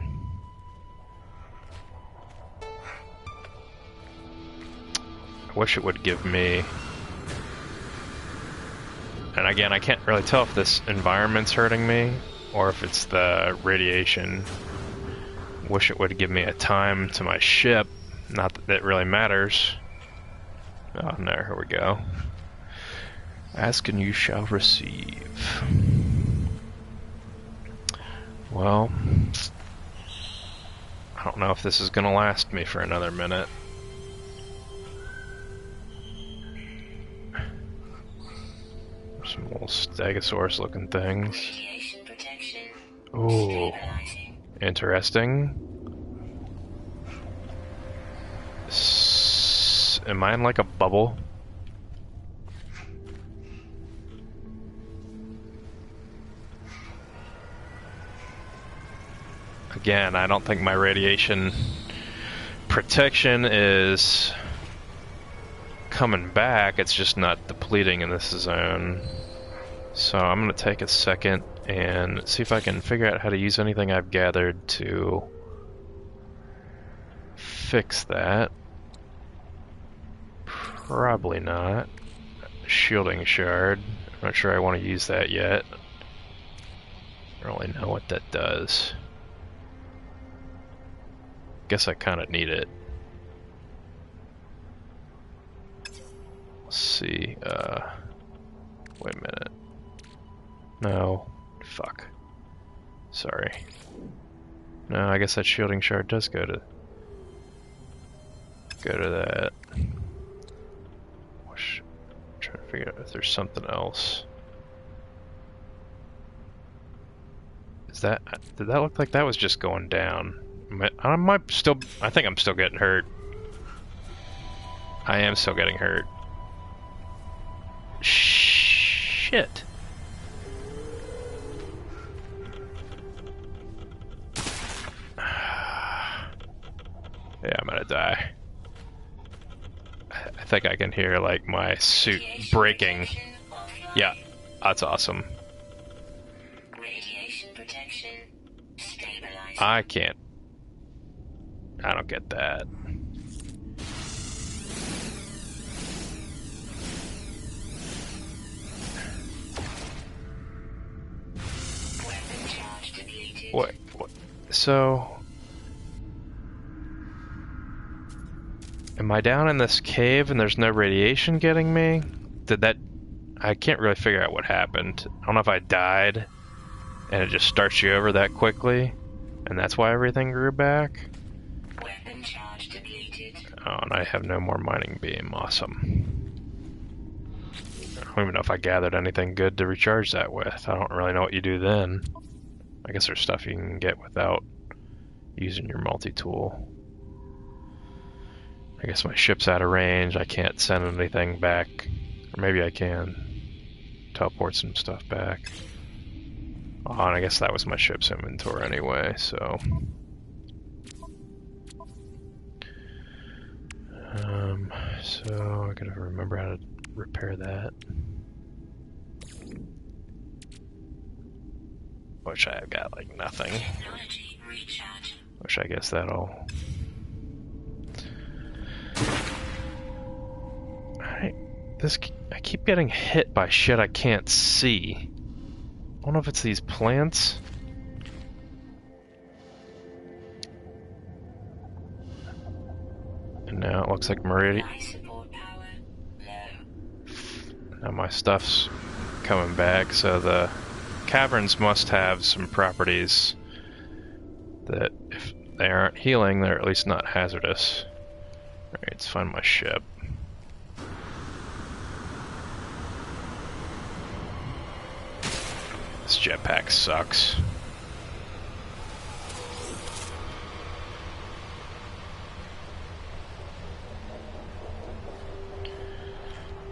I wish it would give me... And again, I can't really tell if this environment's hurting me or if it's the radiation. Wish it would give me a time to my ship. Not that it really matters. Oh, no, here we go. Ask and you shall receive. Well, I don't know if this is gonna last me for another minute. Some little Stegosaurus looking things. Radiation protection. Ooh, Stabilizing. interesting. Am I in like a bubble? Again, I don't think my radiation protection is coming back, it's just not depleting in this zone. So I'm going to take a second and see if I can figure out how to use anything I've gathered to fix that. Probably not. Shielding shard. I'm not sure I want to use that yet. I don't really know what that does. Guess I kind of need it. Let's see. Wait a minute. No. Fuck. Sorry. No, I guess that shielding shard does go to that. I'm trying to figure out if there's something else. Did that look like that was just going down? I think I'm still getting hurt. I am still getting hurt. Shit. Yeah, I'm gonna die. I think I can hear like my suit breaking. Yeah, that's awesome. Radiation protection. Stabilizing. I don't get that. Weapon charge depleted. What? So, am I down in this cave and there's no radiation getting me? I can't really figure out what happened. I don't know if I died and it just starts you over that quickly and that's why everything grew back. Weapon charge depleted. Oh, and I have no more mining beam. Awesome. I don't even know if I gathered anything good to recharge that with. I don't really know what you do then. I guess there's stuff you can get without using your multi-tool. I guess my ship's out of range. I can't send anything back. Or maybe I can. Teleport some stuff back. Oh, and I guess that was my ship's inventory anyway, so... So I gotta remember how to repair that. Which I've got like nothing. Technology recharge. Which I guess that'll... I keep getting hit by shit I can't see. I don't know if it's these plants. And now it looks like Meridian. Life support power low. Now my stuff's coming back, so the caverns must have some properties that if they aren't healing, they're at least not hazardous. Alright, let's find my ship. This jetpack sucks.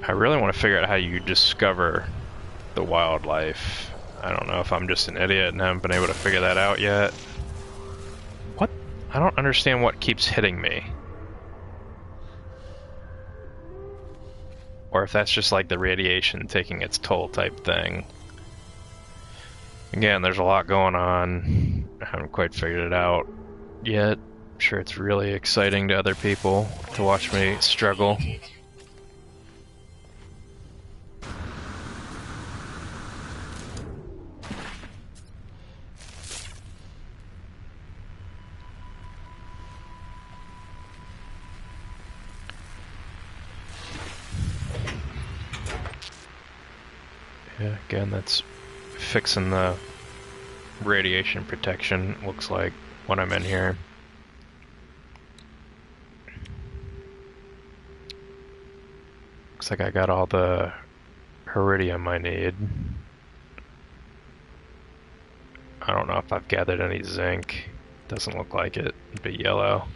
I really want to figure out how you discover the wildlife. I don't know if I'm just an idiot and haven't been able to figure that out yet. What? I don't understand what keeps hitting me. Or if that's just like the radiation taking its toll type thing. Again, there's a lot going on. I haven't quite figured it out yet. I'm sure it's really exciting to other people to watch me struggle. Yeah, again, that's fixing the radiation protection, looks like, when I'm in here. Looks like I got all the iridium I need. I don't know if I've gathered any zinc. Doesn't look like it. It'd be yellow.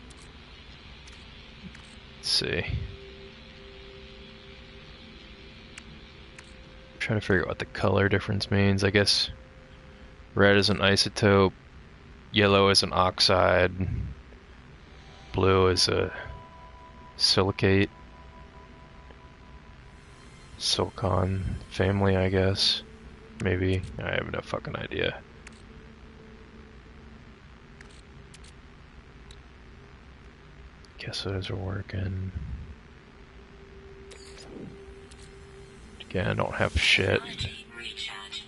Let's see. Trying to figure out what the color difference means. I guess red is an isotope, yellow is an oxide, blue is a silicate, silicon family, I guess. Maybe. I have no fucking idea. Guess those are working. Again, I don't have shit. Energy recharge.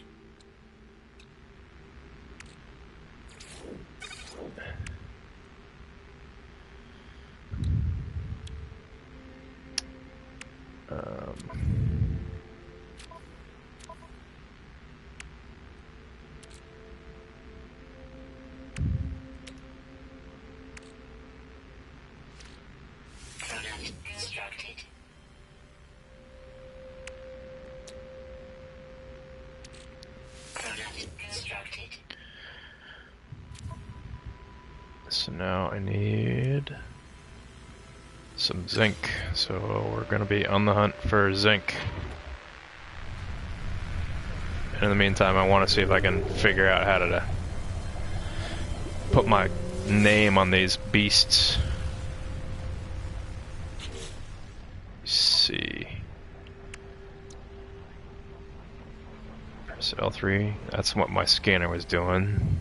Product constructed. Product constructed. So now I need some zinc. So we're gonna be on the hunt for zinc. And in the meantime, I want to see if I can figure out how to put my name on these beasts. Let's see. Press L3. That's what my scanner was doing.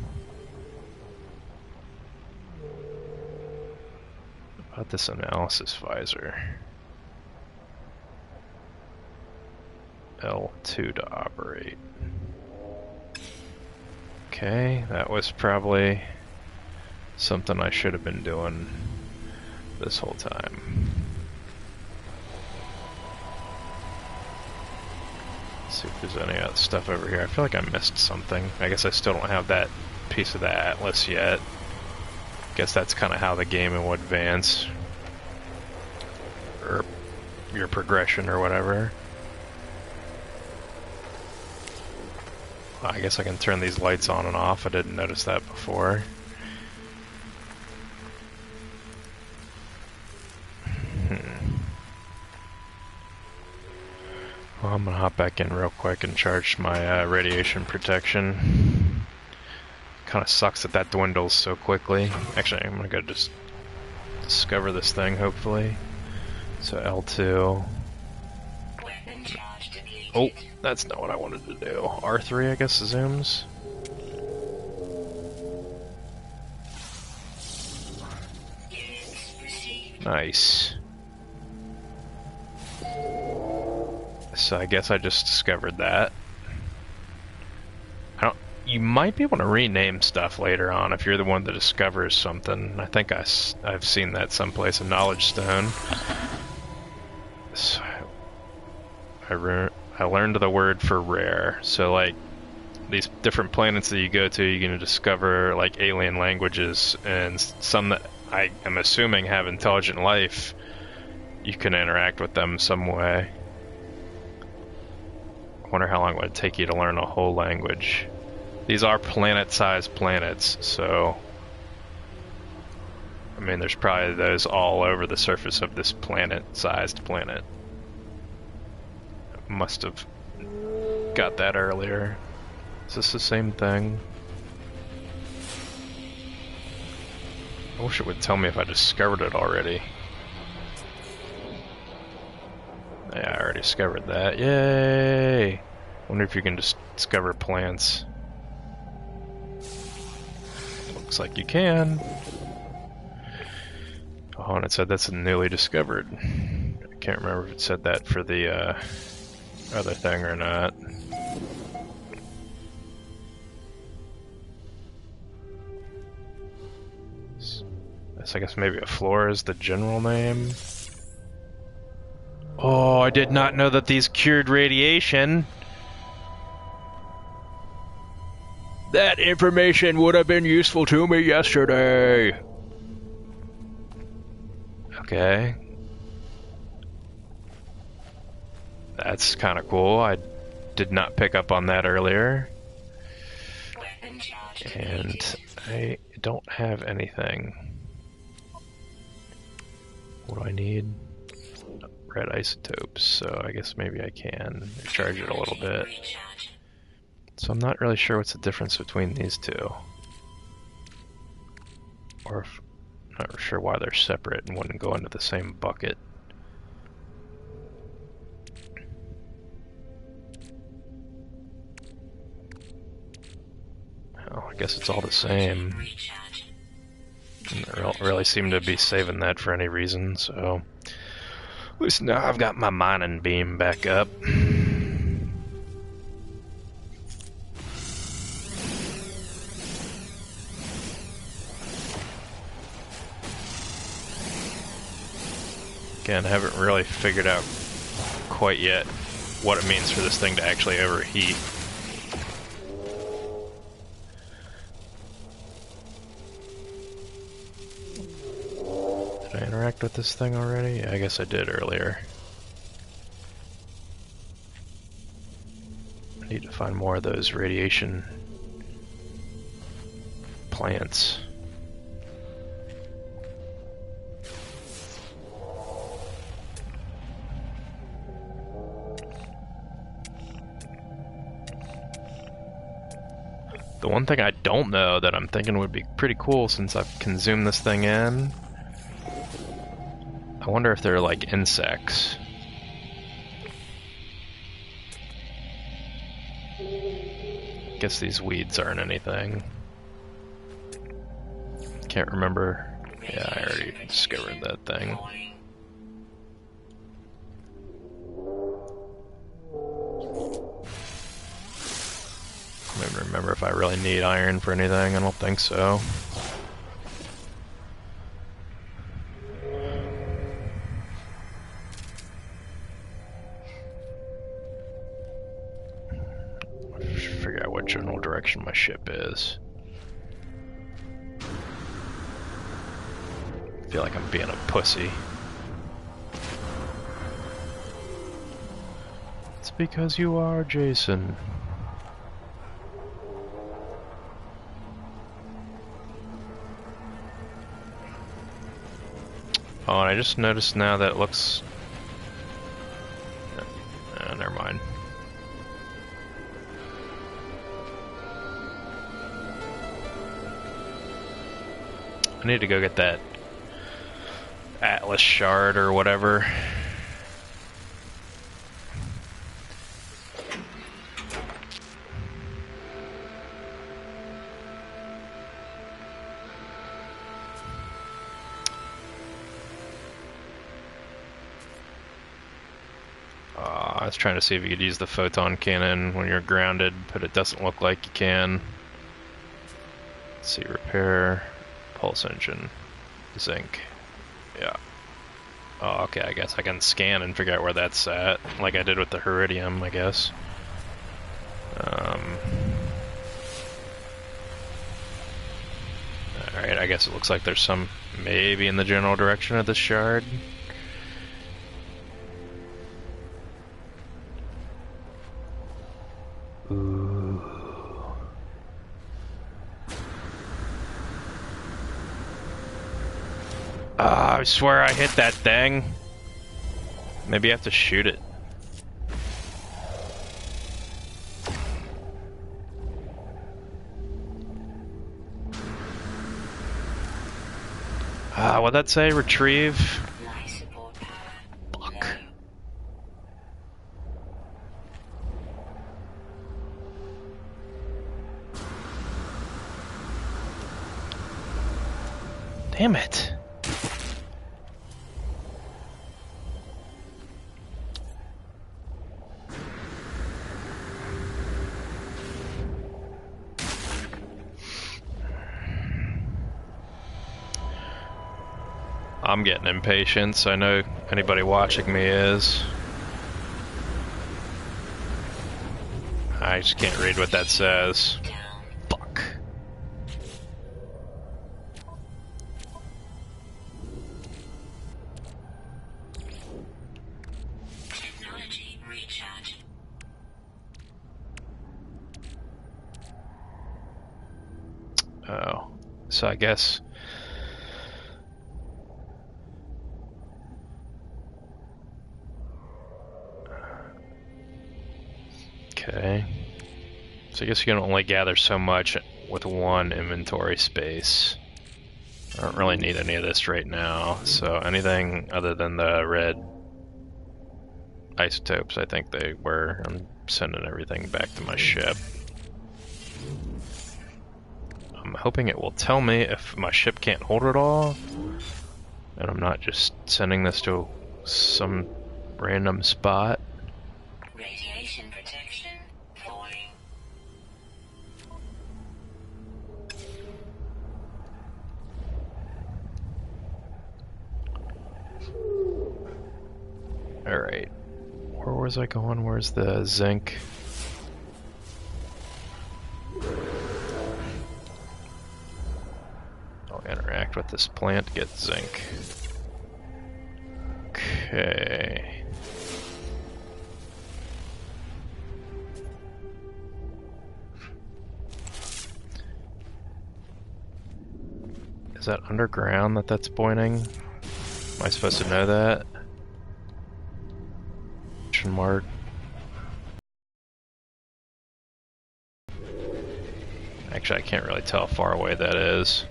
About this analysis visor. L2 to operate. Okay, that was probably something I should have been doing this whole time. Let's see if there's any other stuff over here. I feel like I missed something. I guess I still don't have that piece of the atlas yet. Guess that's kind of how the game will advance. Or your progression or whatever. I guess I can turn these lights on and off. I didn't notice that before. Well, I'm gonna hop back in real quick and charge my radiation protection. Kind of sucks that that dwindles so quickly. Actually, I'm gonna go just discover this thing, hopefully. So L2. Weapon charge depleted. Oh, that's not what I wanted to do. R3, I guess, zooms. Units received. Nice. So I guess I just discovered that. You might be able to rename stuff later on if you're the one that discovers something. I think I've seen that someplace, a knowledge stone. So I learned the word for rare. So like these different planets that you go to, you're going to discover like alien languages, and some that I am assuming have intelligent life. You can interact with them some way. I wonder how long it would take you to learn a whole language. These are planet-sized planets, so I mean, there's probably those all over the surface of this planet-sized planet. Must have got that earlier. Is this the same thing? I wish it would tell me if I discovered it already. Yeah, I already discovered that. Yay! Wonder if you can just discover plants. Looks like you can. Oh, and it said that's newly discovered. I can't remember if it said that for the other thing or not. So I guess maybe a floor is the general name. Oh, I did not know that these cured radiation. That information would have been useful to me yesterday. Okay. That's kind of cool. I did not pick up on that earlier. Weapon charge And depleted. I don't have anything. What do I need? Red isotopes, so I guess maybe I can recharge it a little bit. Recharge. So I'm not really sure what's the difference between these two. Or if, I'm not sure why they're separate and wouldn't go into the same bucket. Oh, I guess it's all the same. Recharge. I don't really seem to be saving that for any reason, so... At least now I've got my mining beam back up. Again, I haven't really figured out quite yet what it means for this thing to actually overheat. Did I interact with this thing already? I guess I did earlier. I need to find more of those radiation plants. The one thing I don't know that I'm thinking would be pretty cool since I've consumed this thing in, I wonder if they're like insects. Guess these weeds aren't anything. Can't remember. Yeah, I already discovered that thing. Falling. I don't even remember if I really need iron for anything. I don't think so. I should figure out what general direction my ship is. I feel like I'm being a pussy. It's because you are, Jason. Oh, and I just noticed now that it looks... never mind. I need to go get that Atlas shard or whatever. I was trying to see if you could use the photon cannon when you're grounded, but it doesn't look like you can. Let's see, repair, pulse engine, zinc. Yeah. Oh, okay, I guess I can scan and figure out where that's at, like I did with the Heridium, I guess. Alright, I guess it looks like there's some maybe in the general direction of the shard. Ooh. I swear I hit that thing. Maybe I have to shoot it. What'd that say? Retrieve? Life support power. Fuck. Damn it. I'm getting impatient, so I know anybody watching me is. I just can't read what that says. Down. Fuck. So I guess... Okay. So I guess you can only gather so much with one inventory space. I don't really need any of this right now, so anything other than the red isotopes, I think they were. I'm sending everything back to my ship. I'm hoping it will tell me if my ship can't hold it all, and I'm not just sending this to some random spot. Radiation protection falling. Alright. Where was I going? Where's the zinc? I'll interact with this plant to get zinc. Okay. Is that underground that's pointing? Am I supposed to know that? Question mark. Actually, I can't really tell how far away that is.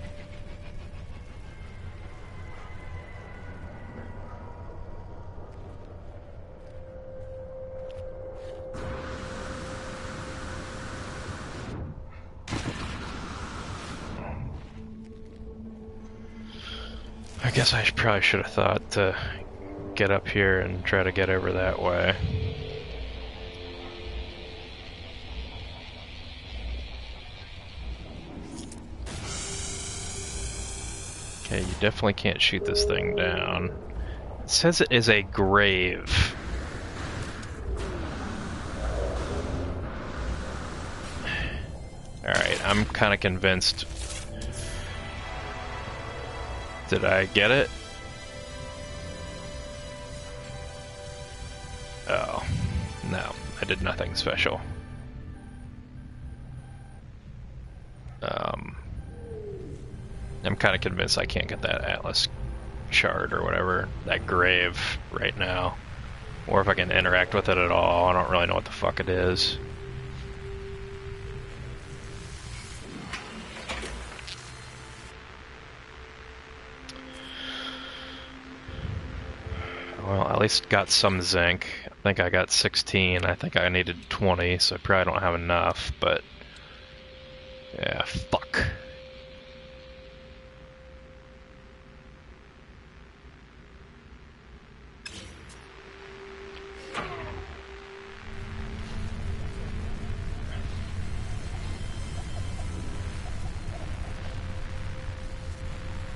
I guess I probably should have thought to get up here and try to get over that way. Okay, you definitely can't shoot this thing down. It says it is a grave. Alright, I'm kind of convinced. Did I get it? Oh, no, I did nothing special. I'm kind of convinced I can't get that Atlas shard or whatever, that grave right now. Or if I can interact with it at all, I don't really know what the fuck it is. Well, at least got some zinc. I think I got 16. I think I needed 20, so I probably don't have enough, but... yeah, fuck.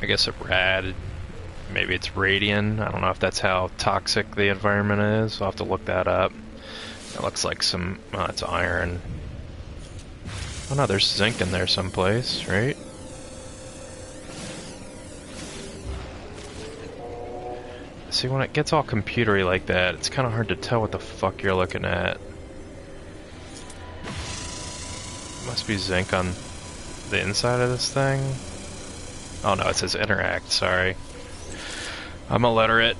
I guess a rad, maybe it's radian. I don't know if that's how toxic the environment is. I'll have to look that up. It looks like some, well, it's iron. Oh no, there's zinc in there someplace, right? See, when it gets all computery like that, it's kind of hard to tell what the fuck you're looking at. Must be zinc on the inside of this thing. Oh no, it says interact, sorry. I'm illiterate.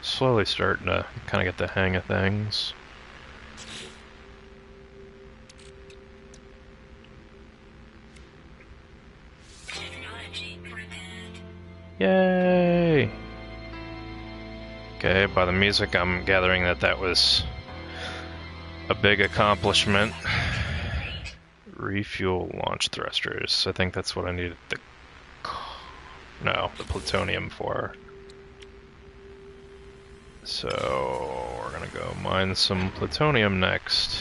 Slowly starting to kind of get the hang of things. Technology prepared. Yay! Okay, by the music I'm gathering that that was a big accomplishment. Refuel launch thrusters. I think that's what I needed the... no, the plutonium for. So, we're gonna go mine some plutonium next.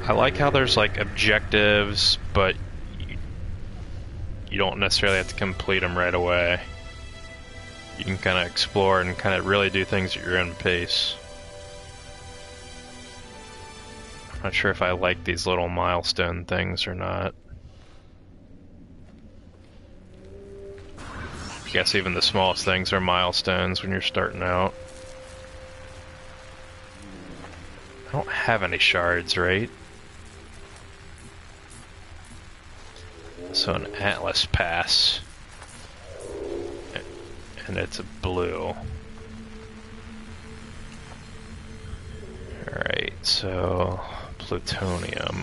I like how there's like objectives, but you don't necessarily have to complete them right away. You can kind of explore and kind of really do things at your own pace. I'm not sure if I like these little milestone things or not. I guess even the smallest things are milestones when you're starting out. I don't have any shards, right? So an Atlas Pass. And it's a blue. Alright, so plutonium.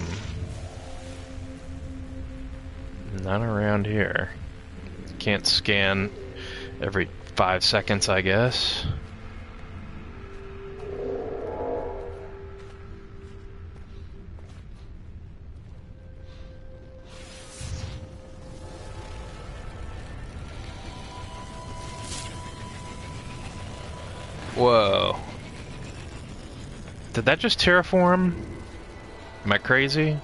None around here. Can't scan every 5 seconds, I guess. Whoa. Did that just terraform? Am I crazy?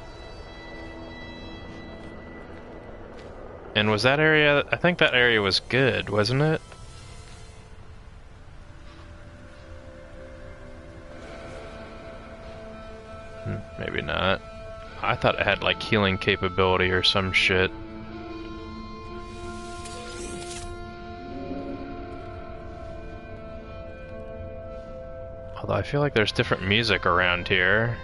And was that area... I think that area was good, wasn't it? Maybe not. I thought it had like healing capability or some shit. Although I feel like there's different music around here.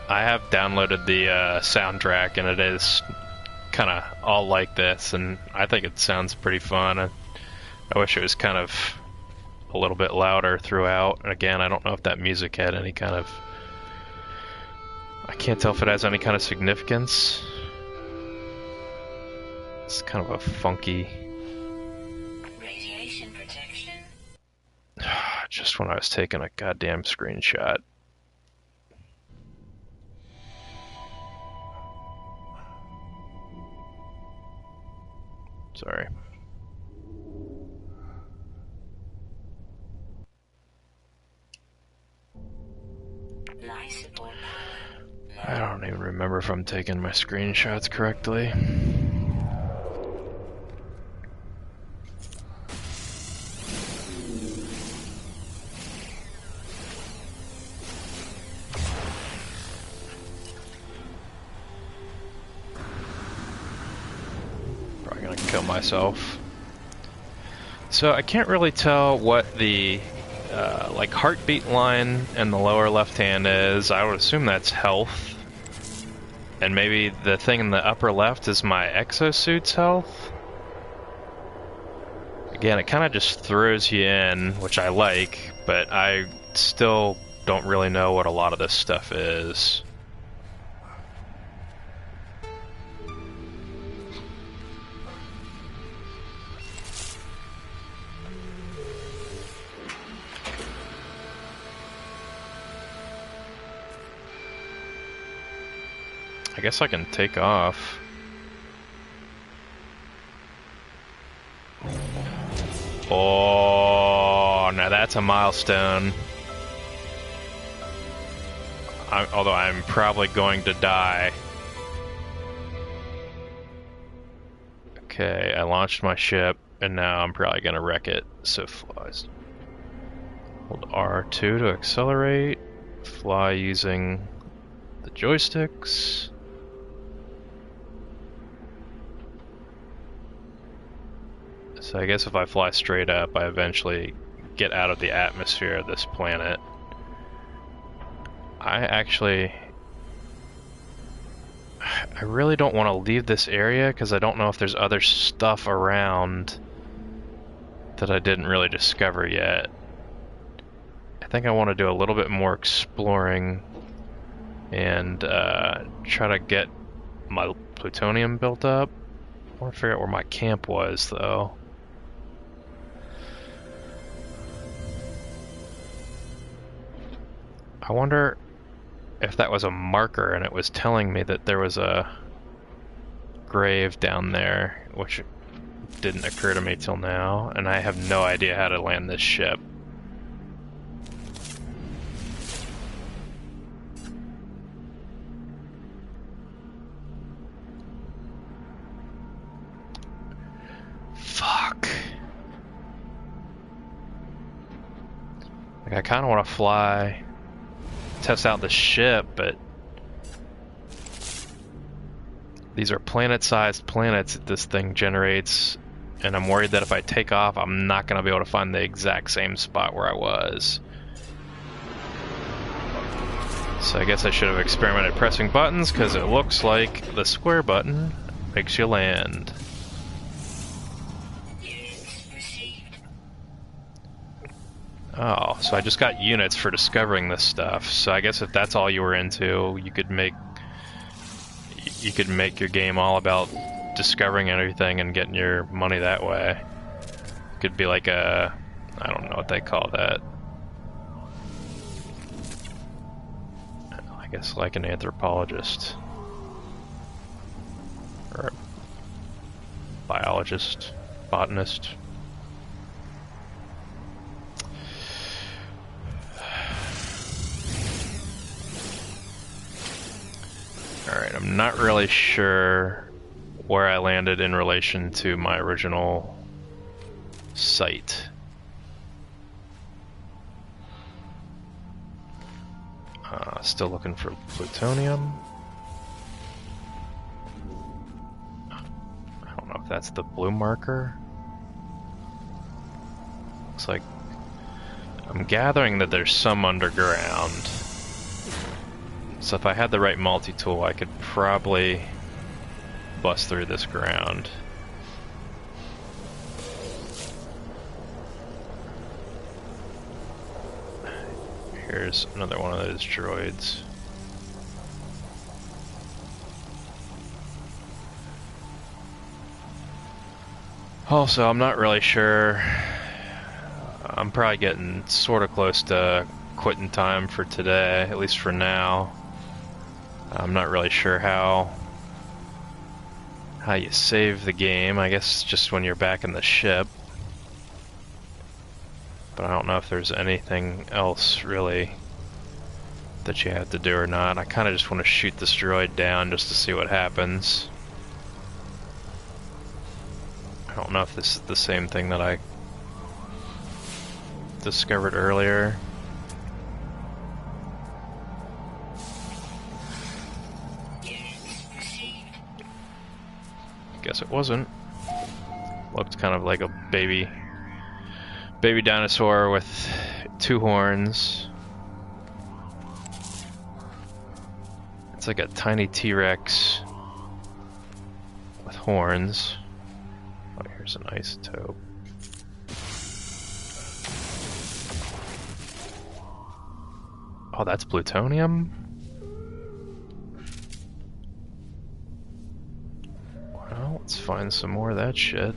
I have downloaded the soundtrack and it is kind of all like this, and I think it sounds pretty fun. I wish it was kind of a little bit louder throughout. And again, I don't know if that music had any kind of... I can't tell if it has any kind of significance. It's kind of a funky... Radiation protection. Just when I was taking a goddamn screenshot. Sorry. Life support power. I don't even remember if I'm taking my screenshots correctly. Probably gonna kill myself. So I can't really tell what the like heartbeat line in the lower left hand is. I would assume that's health. And maybe the thing in the upper left is my exosuit's health. Again, it kind of just throws you in, which I like, but I still don't really know what a lot of this stuff is. I guess I can take off. Oh, now that's a milestone. Although I'm probably going to die. Okay, I launched my ship, and now I'm probably gonna wreck it. So flies. Hold R2 to accelerate. Fly using the joysticks. So I guess if I fly straight up, I eventually get out of the atmosphere of this planet. I really don't want to leave this area because I don't know if there's other stuff around that I didn't really discover yet. I think I want to do a little bit more exploring and try to get my plutonium built up. I want to figure out where my camp was, though. I wonder if that was a marker and it was telling me that there was a grave down there, which didn't occur to me till now, and I have no idea how to land this ship. Fuck. Like, I kind of want to fly, test out the ship, but These are planet-sized planets that this thing generates, and I'm worried that if I take off, I'm not going to be able to find the exact same spot where I was. So I guess I should have experimented pressing buttons, because it looks like the square button makes you land. Oh, so I just got units for discovering this stuff. So I guess if that's all you were into, you could make your game all about discovering everything and getting your money that way. It could be like a, I don't know what they call that. I guess like an anthropologist or a biologist, botanist. Alright, I'm not really sure where I landed in relation to my original site. Still looking for plutonium. I don't know if that's the blue marker. Looks like I'm gathering that there's some underground. So if I had the right multi-tool, I could probably bust through this ground. Here's another one of those droids. Also, I'm not really sure. I'm probably getting sort of close to quitting time for today, at least for now. I'm not really sure how you save the game. I guess just when you're back in the ship. But I don't know if there's anything else really that you have to do or not. I kind of just want to shoot this droid down just to see what happens. I don't know if this is the same thing that I discovered earlier. Guess it wasn't. Looked kind of like a baby dinosaur with two horns. It's like a tiny T-Rex with horns. Oh, here's an isotope. Oh, that's plutonium? Well, let's find some more of that shit.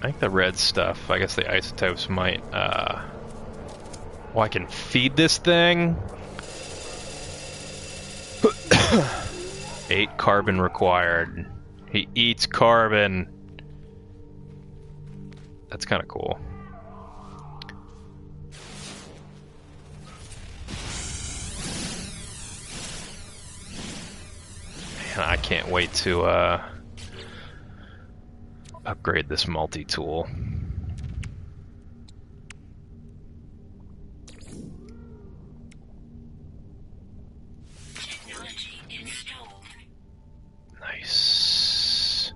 I think the red stuff, I guess the isotopes might, oh, I can feed this thing? 8 carbon required. He eats carbon. That's kind of cool. Man, I can't wait to, upgrade this multi-tool. Technology installed. Nice.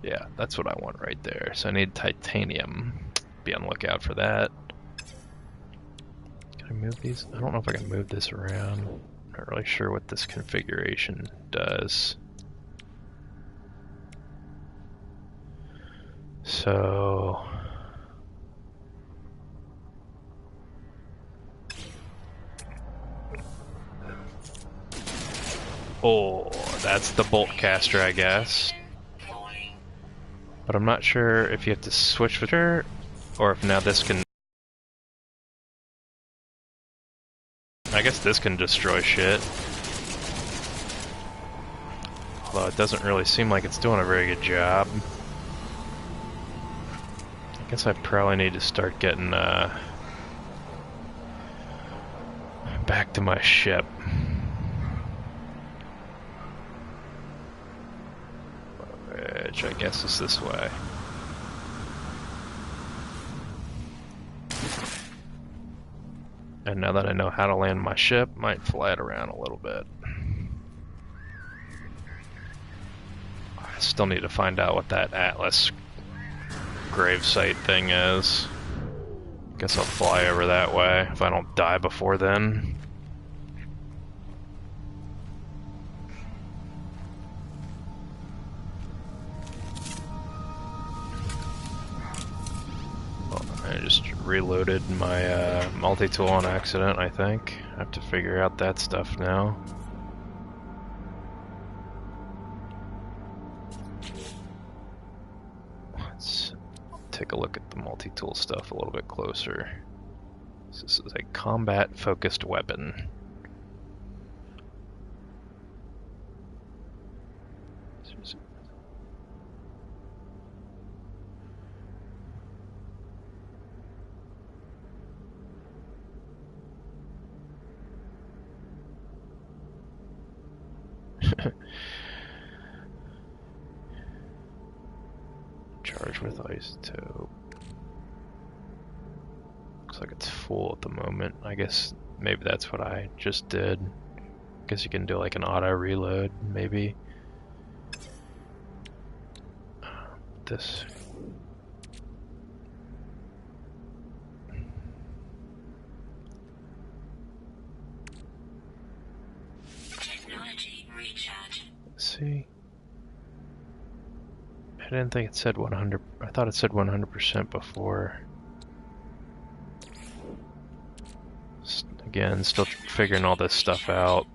Yeah, that's what I want right there. So I need titanium. Be on the lookout for that. Can I move these? I don't know if I can move this around. I'm not really sure what this configuration does. So... oh, that's the bolt caster, I guess. But I'm not sure if you have to switch with her, or if now this can... I guess this can destroy shit. Although it doesn't really seem like it's doing a very good job. Guess I probably need to start getting back to my ship. Which I guess is this way. And now that I know how to land my ship, might fly it around a little bit. I still need to find out what that Atlas gravesite thing is. Guess I'll fly over that way if I don't die before then. I just reloaded my multi-tool on accident, I think. I have to figure out that stuff now. Let's take a look at the multi-tool stuff a little bit closer. This is a combat-focused weapon. Charge with isotope. Looks like it's full at the moment. I guess maybe that's what I just did. Guess you can do like an auto reload, maybe. This. Technology recharge. Let's see. I didn't think it said 100. I thought it said 100% before. Again, still figuring all this stuff out.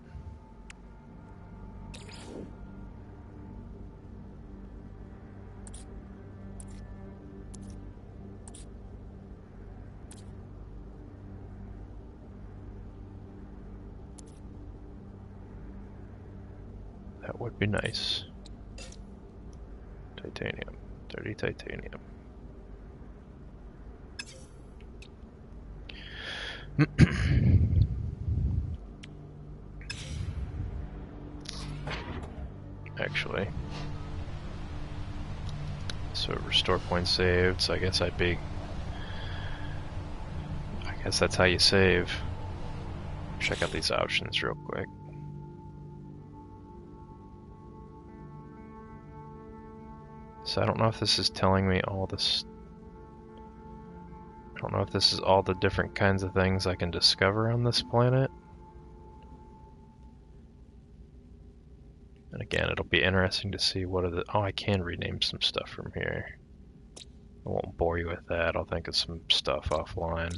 That would be nice. Titanium. Dirty titanium. Actually. So restore point saved, so I guess I guess that's how you save. Check out these options real quick. So I don't know if this is telling me all this. I don't know if this is all the different kinds of things I can discover on this planet. And again, it'll be interesting to see what are the... Oh, I can rename some stuff from here. I won't bore you with that. I'll think of some stuff offline.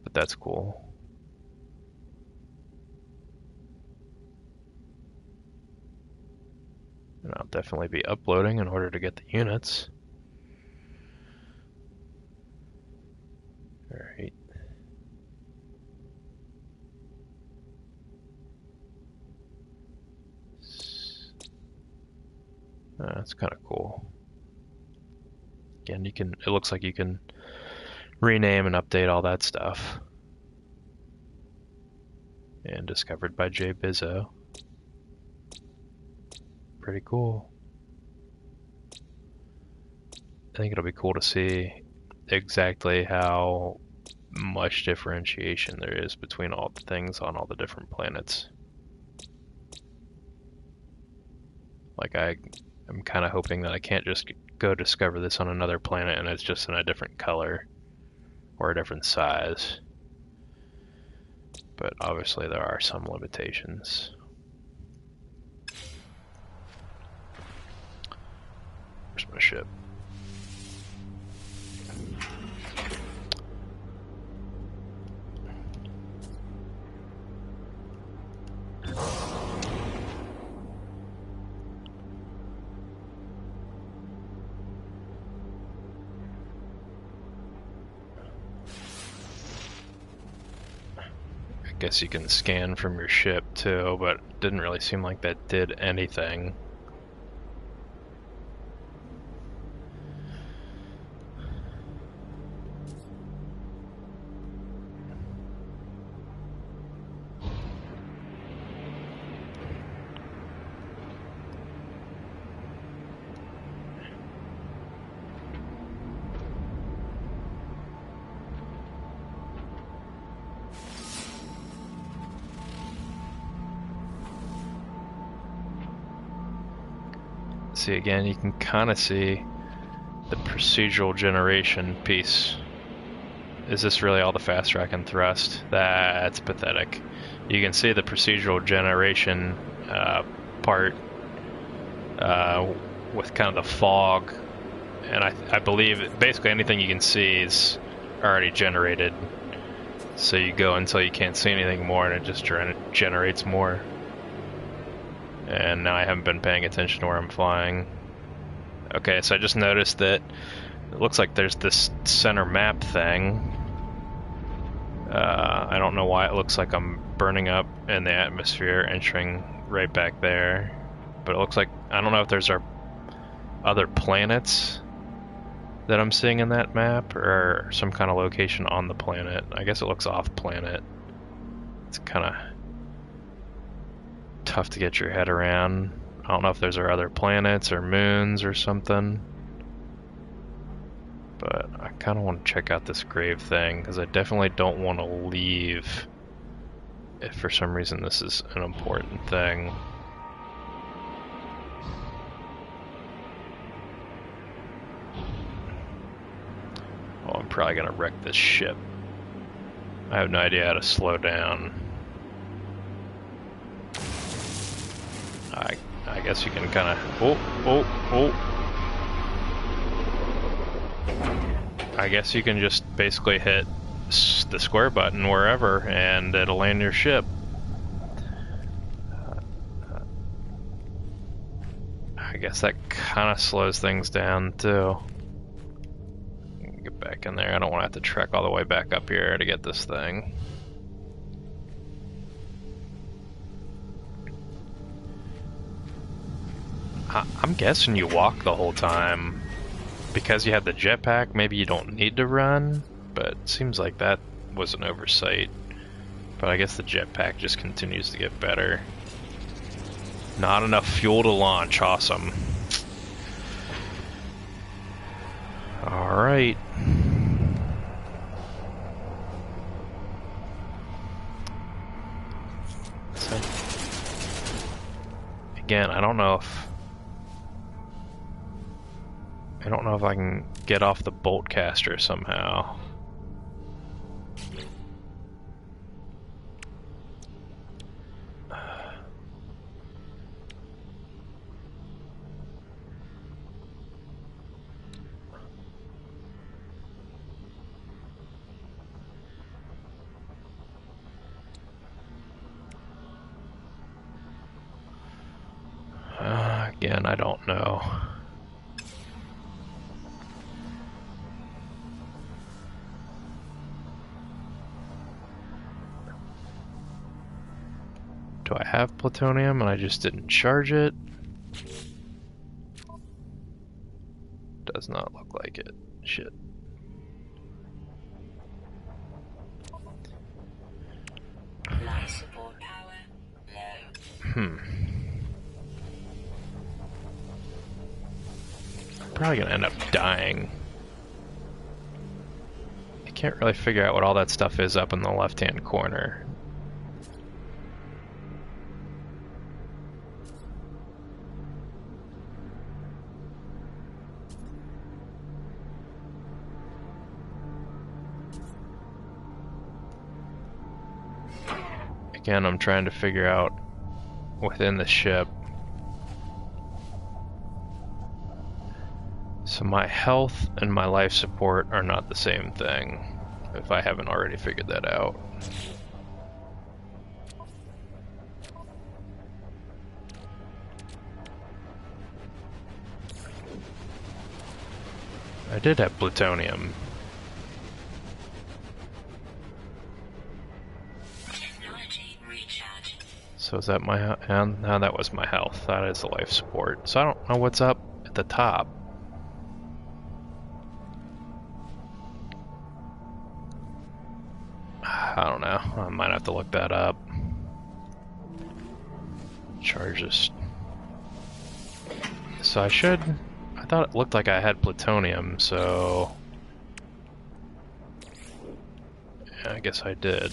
But that's cool. And I'll definitely be uploading in order to get the units. Alright. That's kind of cool. Again, it looks like you can rename and update all that stuff. And discovered by Jay Bizzo. Pretty cool. I think it'll be cool to see exactly how much differentiation there is between all the things on all the different planets. Like I'm kind of hoping that I can't just go discover this on another planet and it's just in a different color or a different size. But obviously there are some limitations. Where's my ship? I guess you can scan from your ship too, but it didn't really seem like that did anything. see again, you can kind of see the procedural generation piece. Is this really all the fast track and thrust? That's pathetic. You can see the procedural generation part with kind of the fog, and I believe basically anything you can see is already generated. So you go until you can't see anything more, and it just generates more. And now I haven't been paying attention to where I'm flying. Okay, so I just noticed that it looks like there's this center map thing. I don't know why it looks like I'm burning up in the atmosphere, entering right back there. But it looks like, I don't know if there's other planets that I'm seeing in that map, or some kind of location on the planet. I guess it looks off planet. It's kind of tough to get your head around. I don't know if there's other planets or moons or something, but I kind of want to check out this grave thing, because I definitely don't want to leave if for some reason this is an important thing. Oh, I'm probably gonna wreck this ship. I have no idea how to slow down. I guess you can kind of... Oh! I guess you can just basically hit the square button wherever, and it'll land your ship. I guess that kind of slows things down, too. Get back in there. I don't want to have to trek all the way back up here to get this thing. I'm guessing you walk the whole time. Because you have the jetpack, maybe you don't need to run, but it seems like that was an oversight. But I guess the jetpack just continues to get better. Not enough fuel to launch, awesome. Alright. So, again, I don't know if I can get off the bolt caster somehow. Again, I don't know. Do I have plutonium and I just didn't charge it? Does not look like it. Shit. Life support power low. I'm probably gonna end up dying. I can't really figure out what all that stuff is up in the left-hand corner. Again, I'm trying to figure out within the ship. So my health and my life support are not the same thing, if I haven't already figured that out. I did have plutonium. So is that my and no, that was my health. That is the life support. So I don't know what's up at the top. I don't know. I might have to look that up. Charges. So I should. I thought it looked like I had plutonium, so yeah, I guess I did.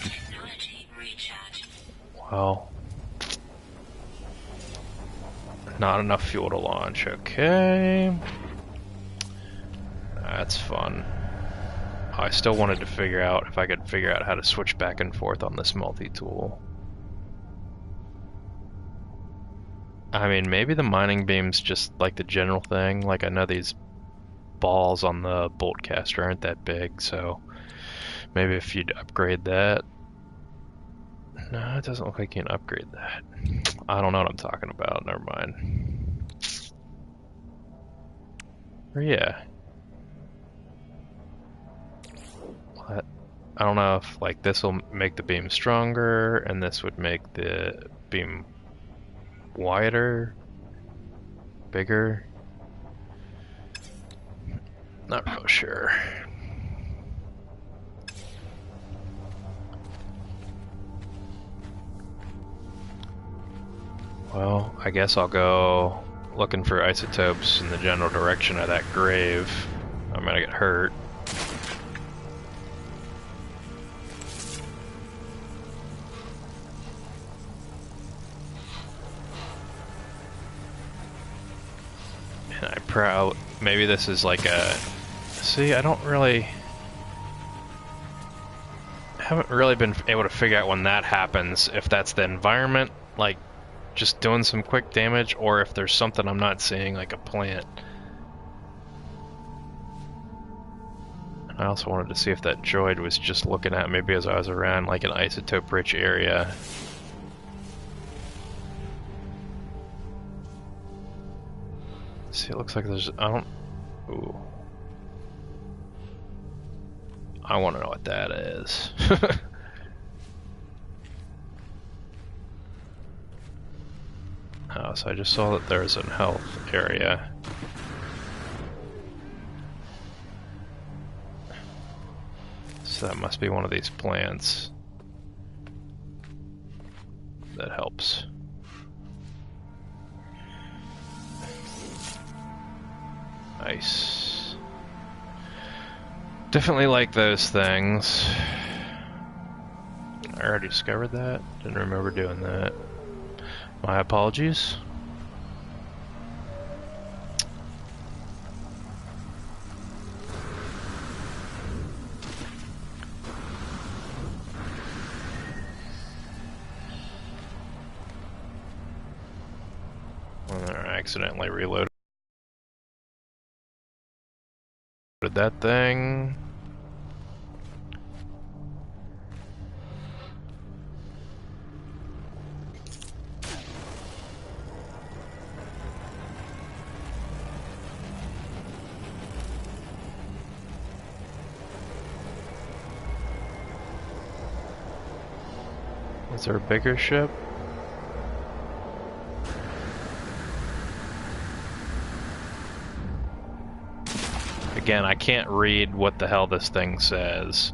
Well. Not enough fuel to launch. Okay. That's fun. I still wanted to figure out if I could figure out how to switch back and forth on this multi-tool. I mean, maybe the mining beam's just like the general thing. Like, I know these balls on the bolt caster aren't that big, so maybe if you'd upgrade that. No, it doesn't look like you can upgrade that. I don't know what I'm talking about. Never mind. Or yeah. What? I don't know if like this will make the beam stronger, and this would make the beam wider, bigger. Not real sure. Well, I guess I'll go looking for isotopes in the general direction of that grave. I'm gonna get hurt. And maybe this is like a... See, I haven't really been able to figure out when that happens, if that's the environment, like, just doing some quick damage, or if there's something I'm not seeing, like a plant. I also wanted to see if that droid was just looking at maybe as I was around like an isotope-rich area. See, it looks like there's... Ooh. I want to know what that is. Oh, so I just saw that there's a health area. So that must be one of these plants that helps. Nice. Definitely like those things. I already discovered that. Didn't remember doing that. My apologies. I accidentally reloaded that thing. Is there a bigger ship? Again, I can't read what the hell this thing says.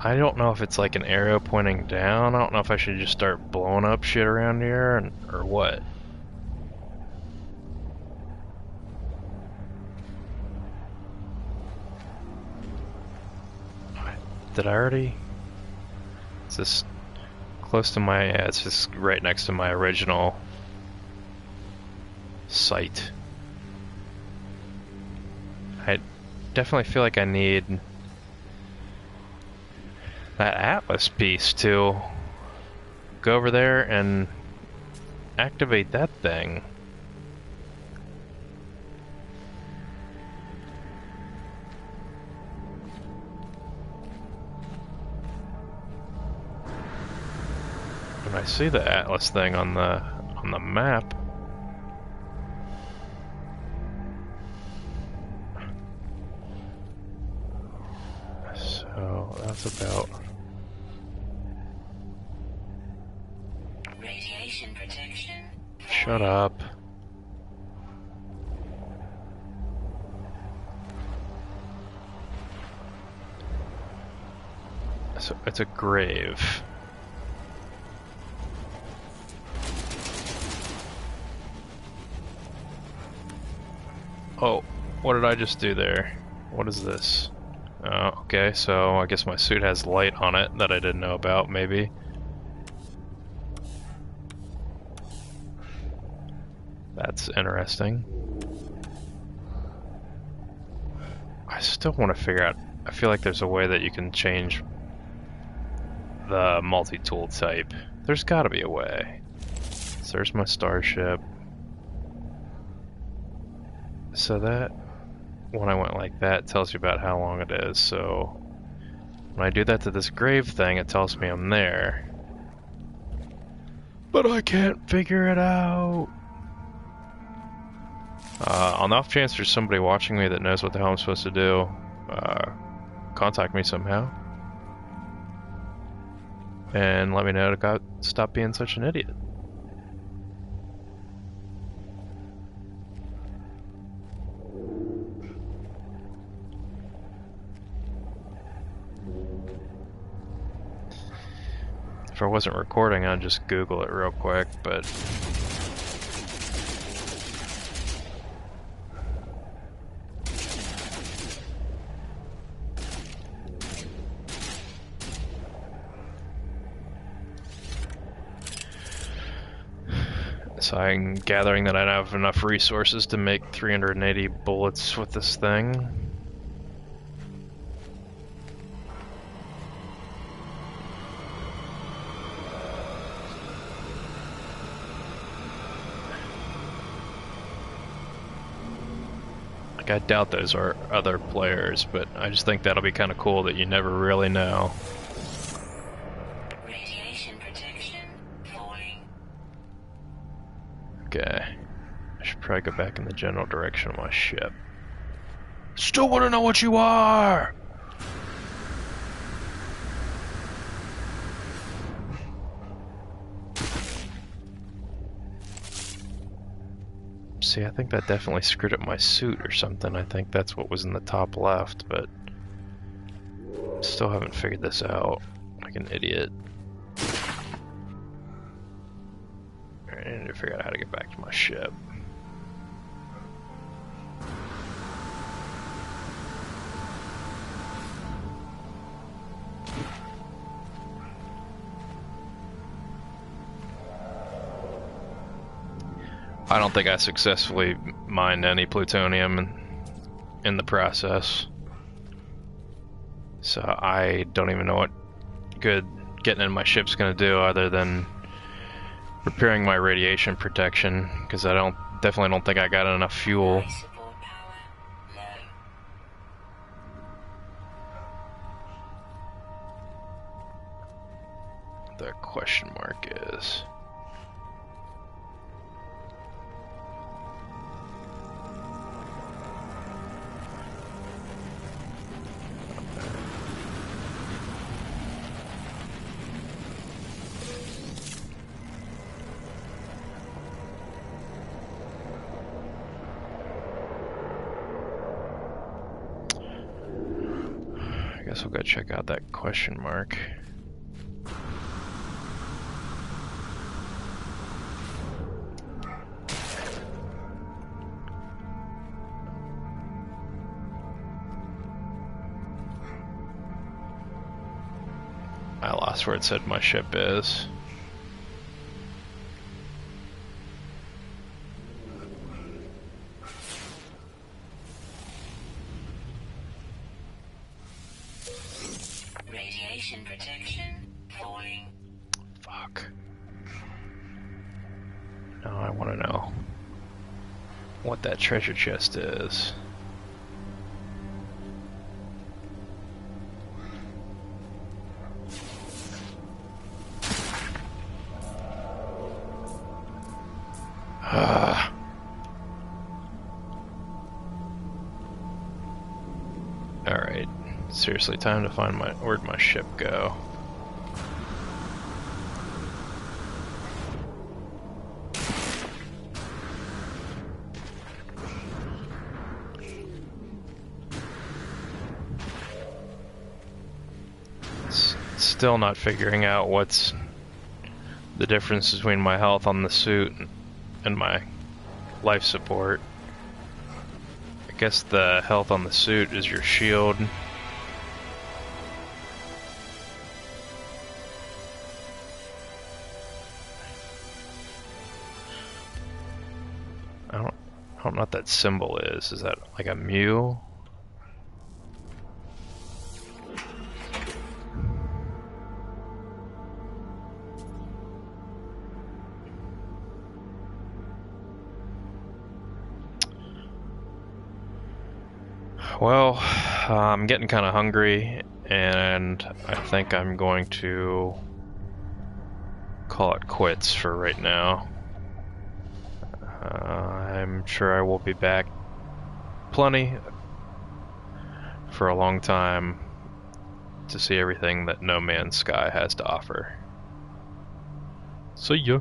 I don't know if it's like an arrow pointing down. I don't know if I should just start blowing up shit around here or what. Did I already? Is this close to my... Yeah, it's just right next to my original site. I definitely feel like I need that Atlas piece to go over there and activate that thing. When I see the Atlas thing on the map, so that's about... Radiation protection. Shut up. So it's a grave. Oh, what did I just do there? What is this? Oh, okay, so I guess my suit has light on it that I didn't know about, maybe. That's interesting. I still want to figure out. I feel like there's a way that you can change the multi-tool type. There's got to be a way. So there's my starship. So that, when I went like that, tells you about how long it is. So when I do that to this grave thing, it tells me I'm there. But I can't figure it out. On the off chance there's somebody watching me that knows what the hell I'm supposed to do, contact me somehow. And let me know to stop being such an idiot. If I wasn't recording, I'd just Google it real quick, but... So I'm gathering that I have enough resources to make 380 bullets with this thing. Like, I doubt those are other players, but I just think that'll be kind of cool that you never really know. Okay, I should probably go back in the general direction of my ship. Still want to know what you are! See, I think that definitely screwed up my suit or something. I think that's what was in the top left, but still haven't figured this out like an idiot. I need to figure out how to get back to my ship. I don't think I successfully mined any plutonium in the process. So I don't even know what good getting in my ship's gonna do other than repairing my radiation protection, because I definitely don't think I got enough fuel. The question mark is... I guess we'll go check out that question mark. I lost where it said my ship is. Radiation protection falling. Fuck. Now I want to know what that treasure chest is. Alright, seriously, time to find where'd my ship go? Still not figuring out what's the difference between my health on the suit and my life support. I guess the health on the suit is your shield. I don't know what that symbol is. Is that like a mu? Well, I'm getting kind of hungry, and I think I'm going to call it quits for right now. I'm sure I will be back plenty for a long time to see everything that No Man's Sky has to offer. See ya.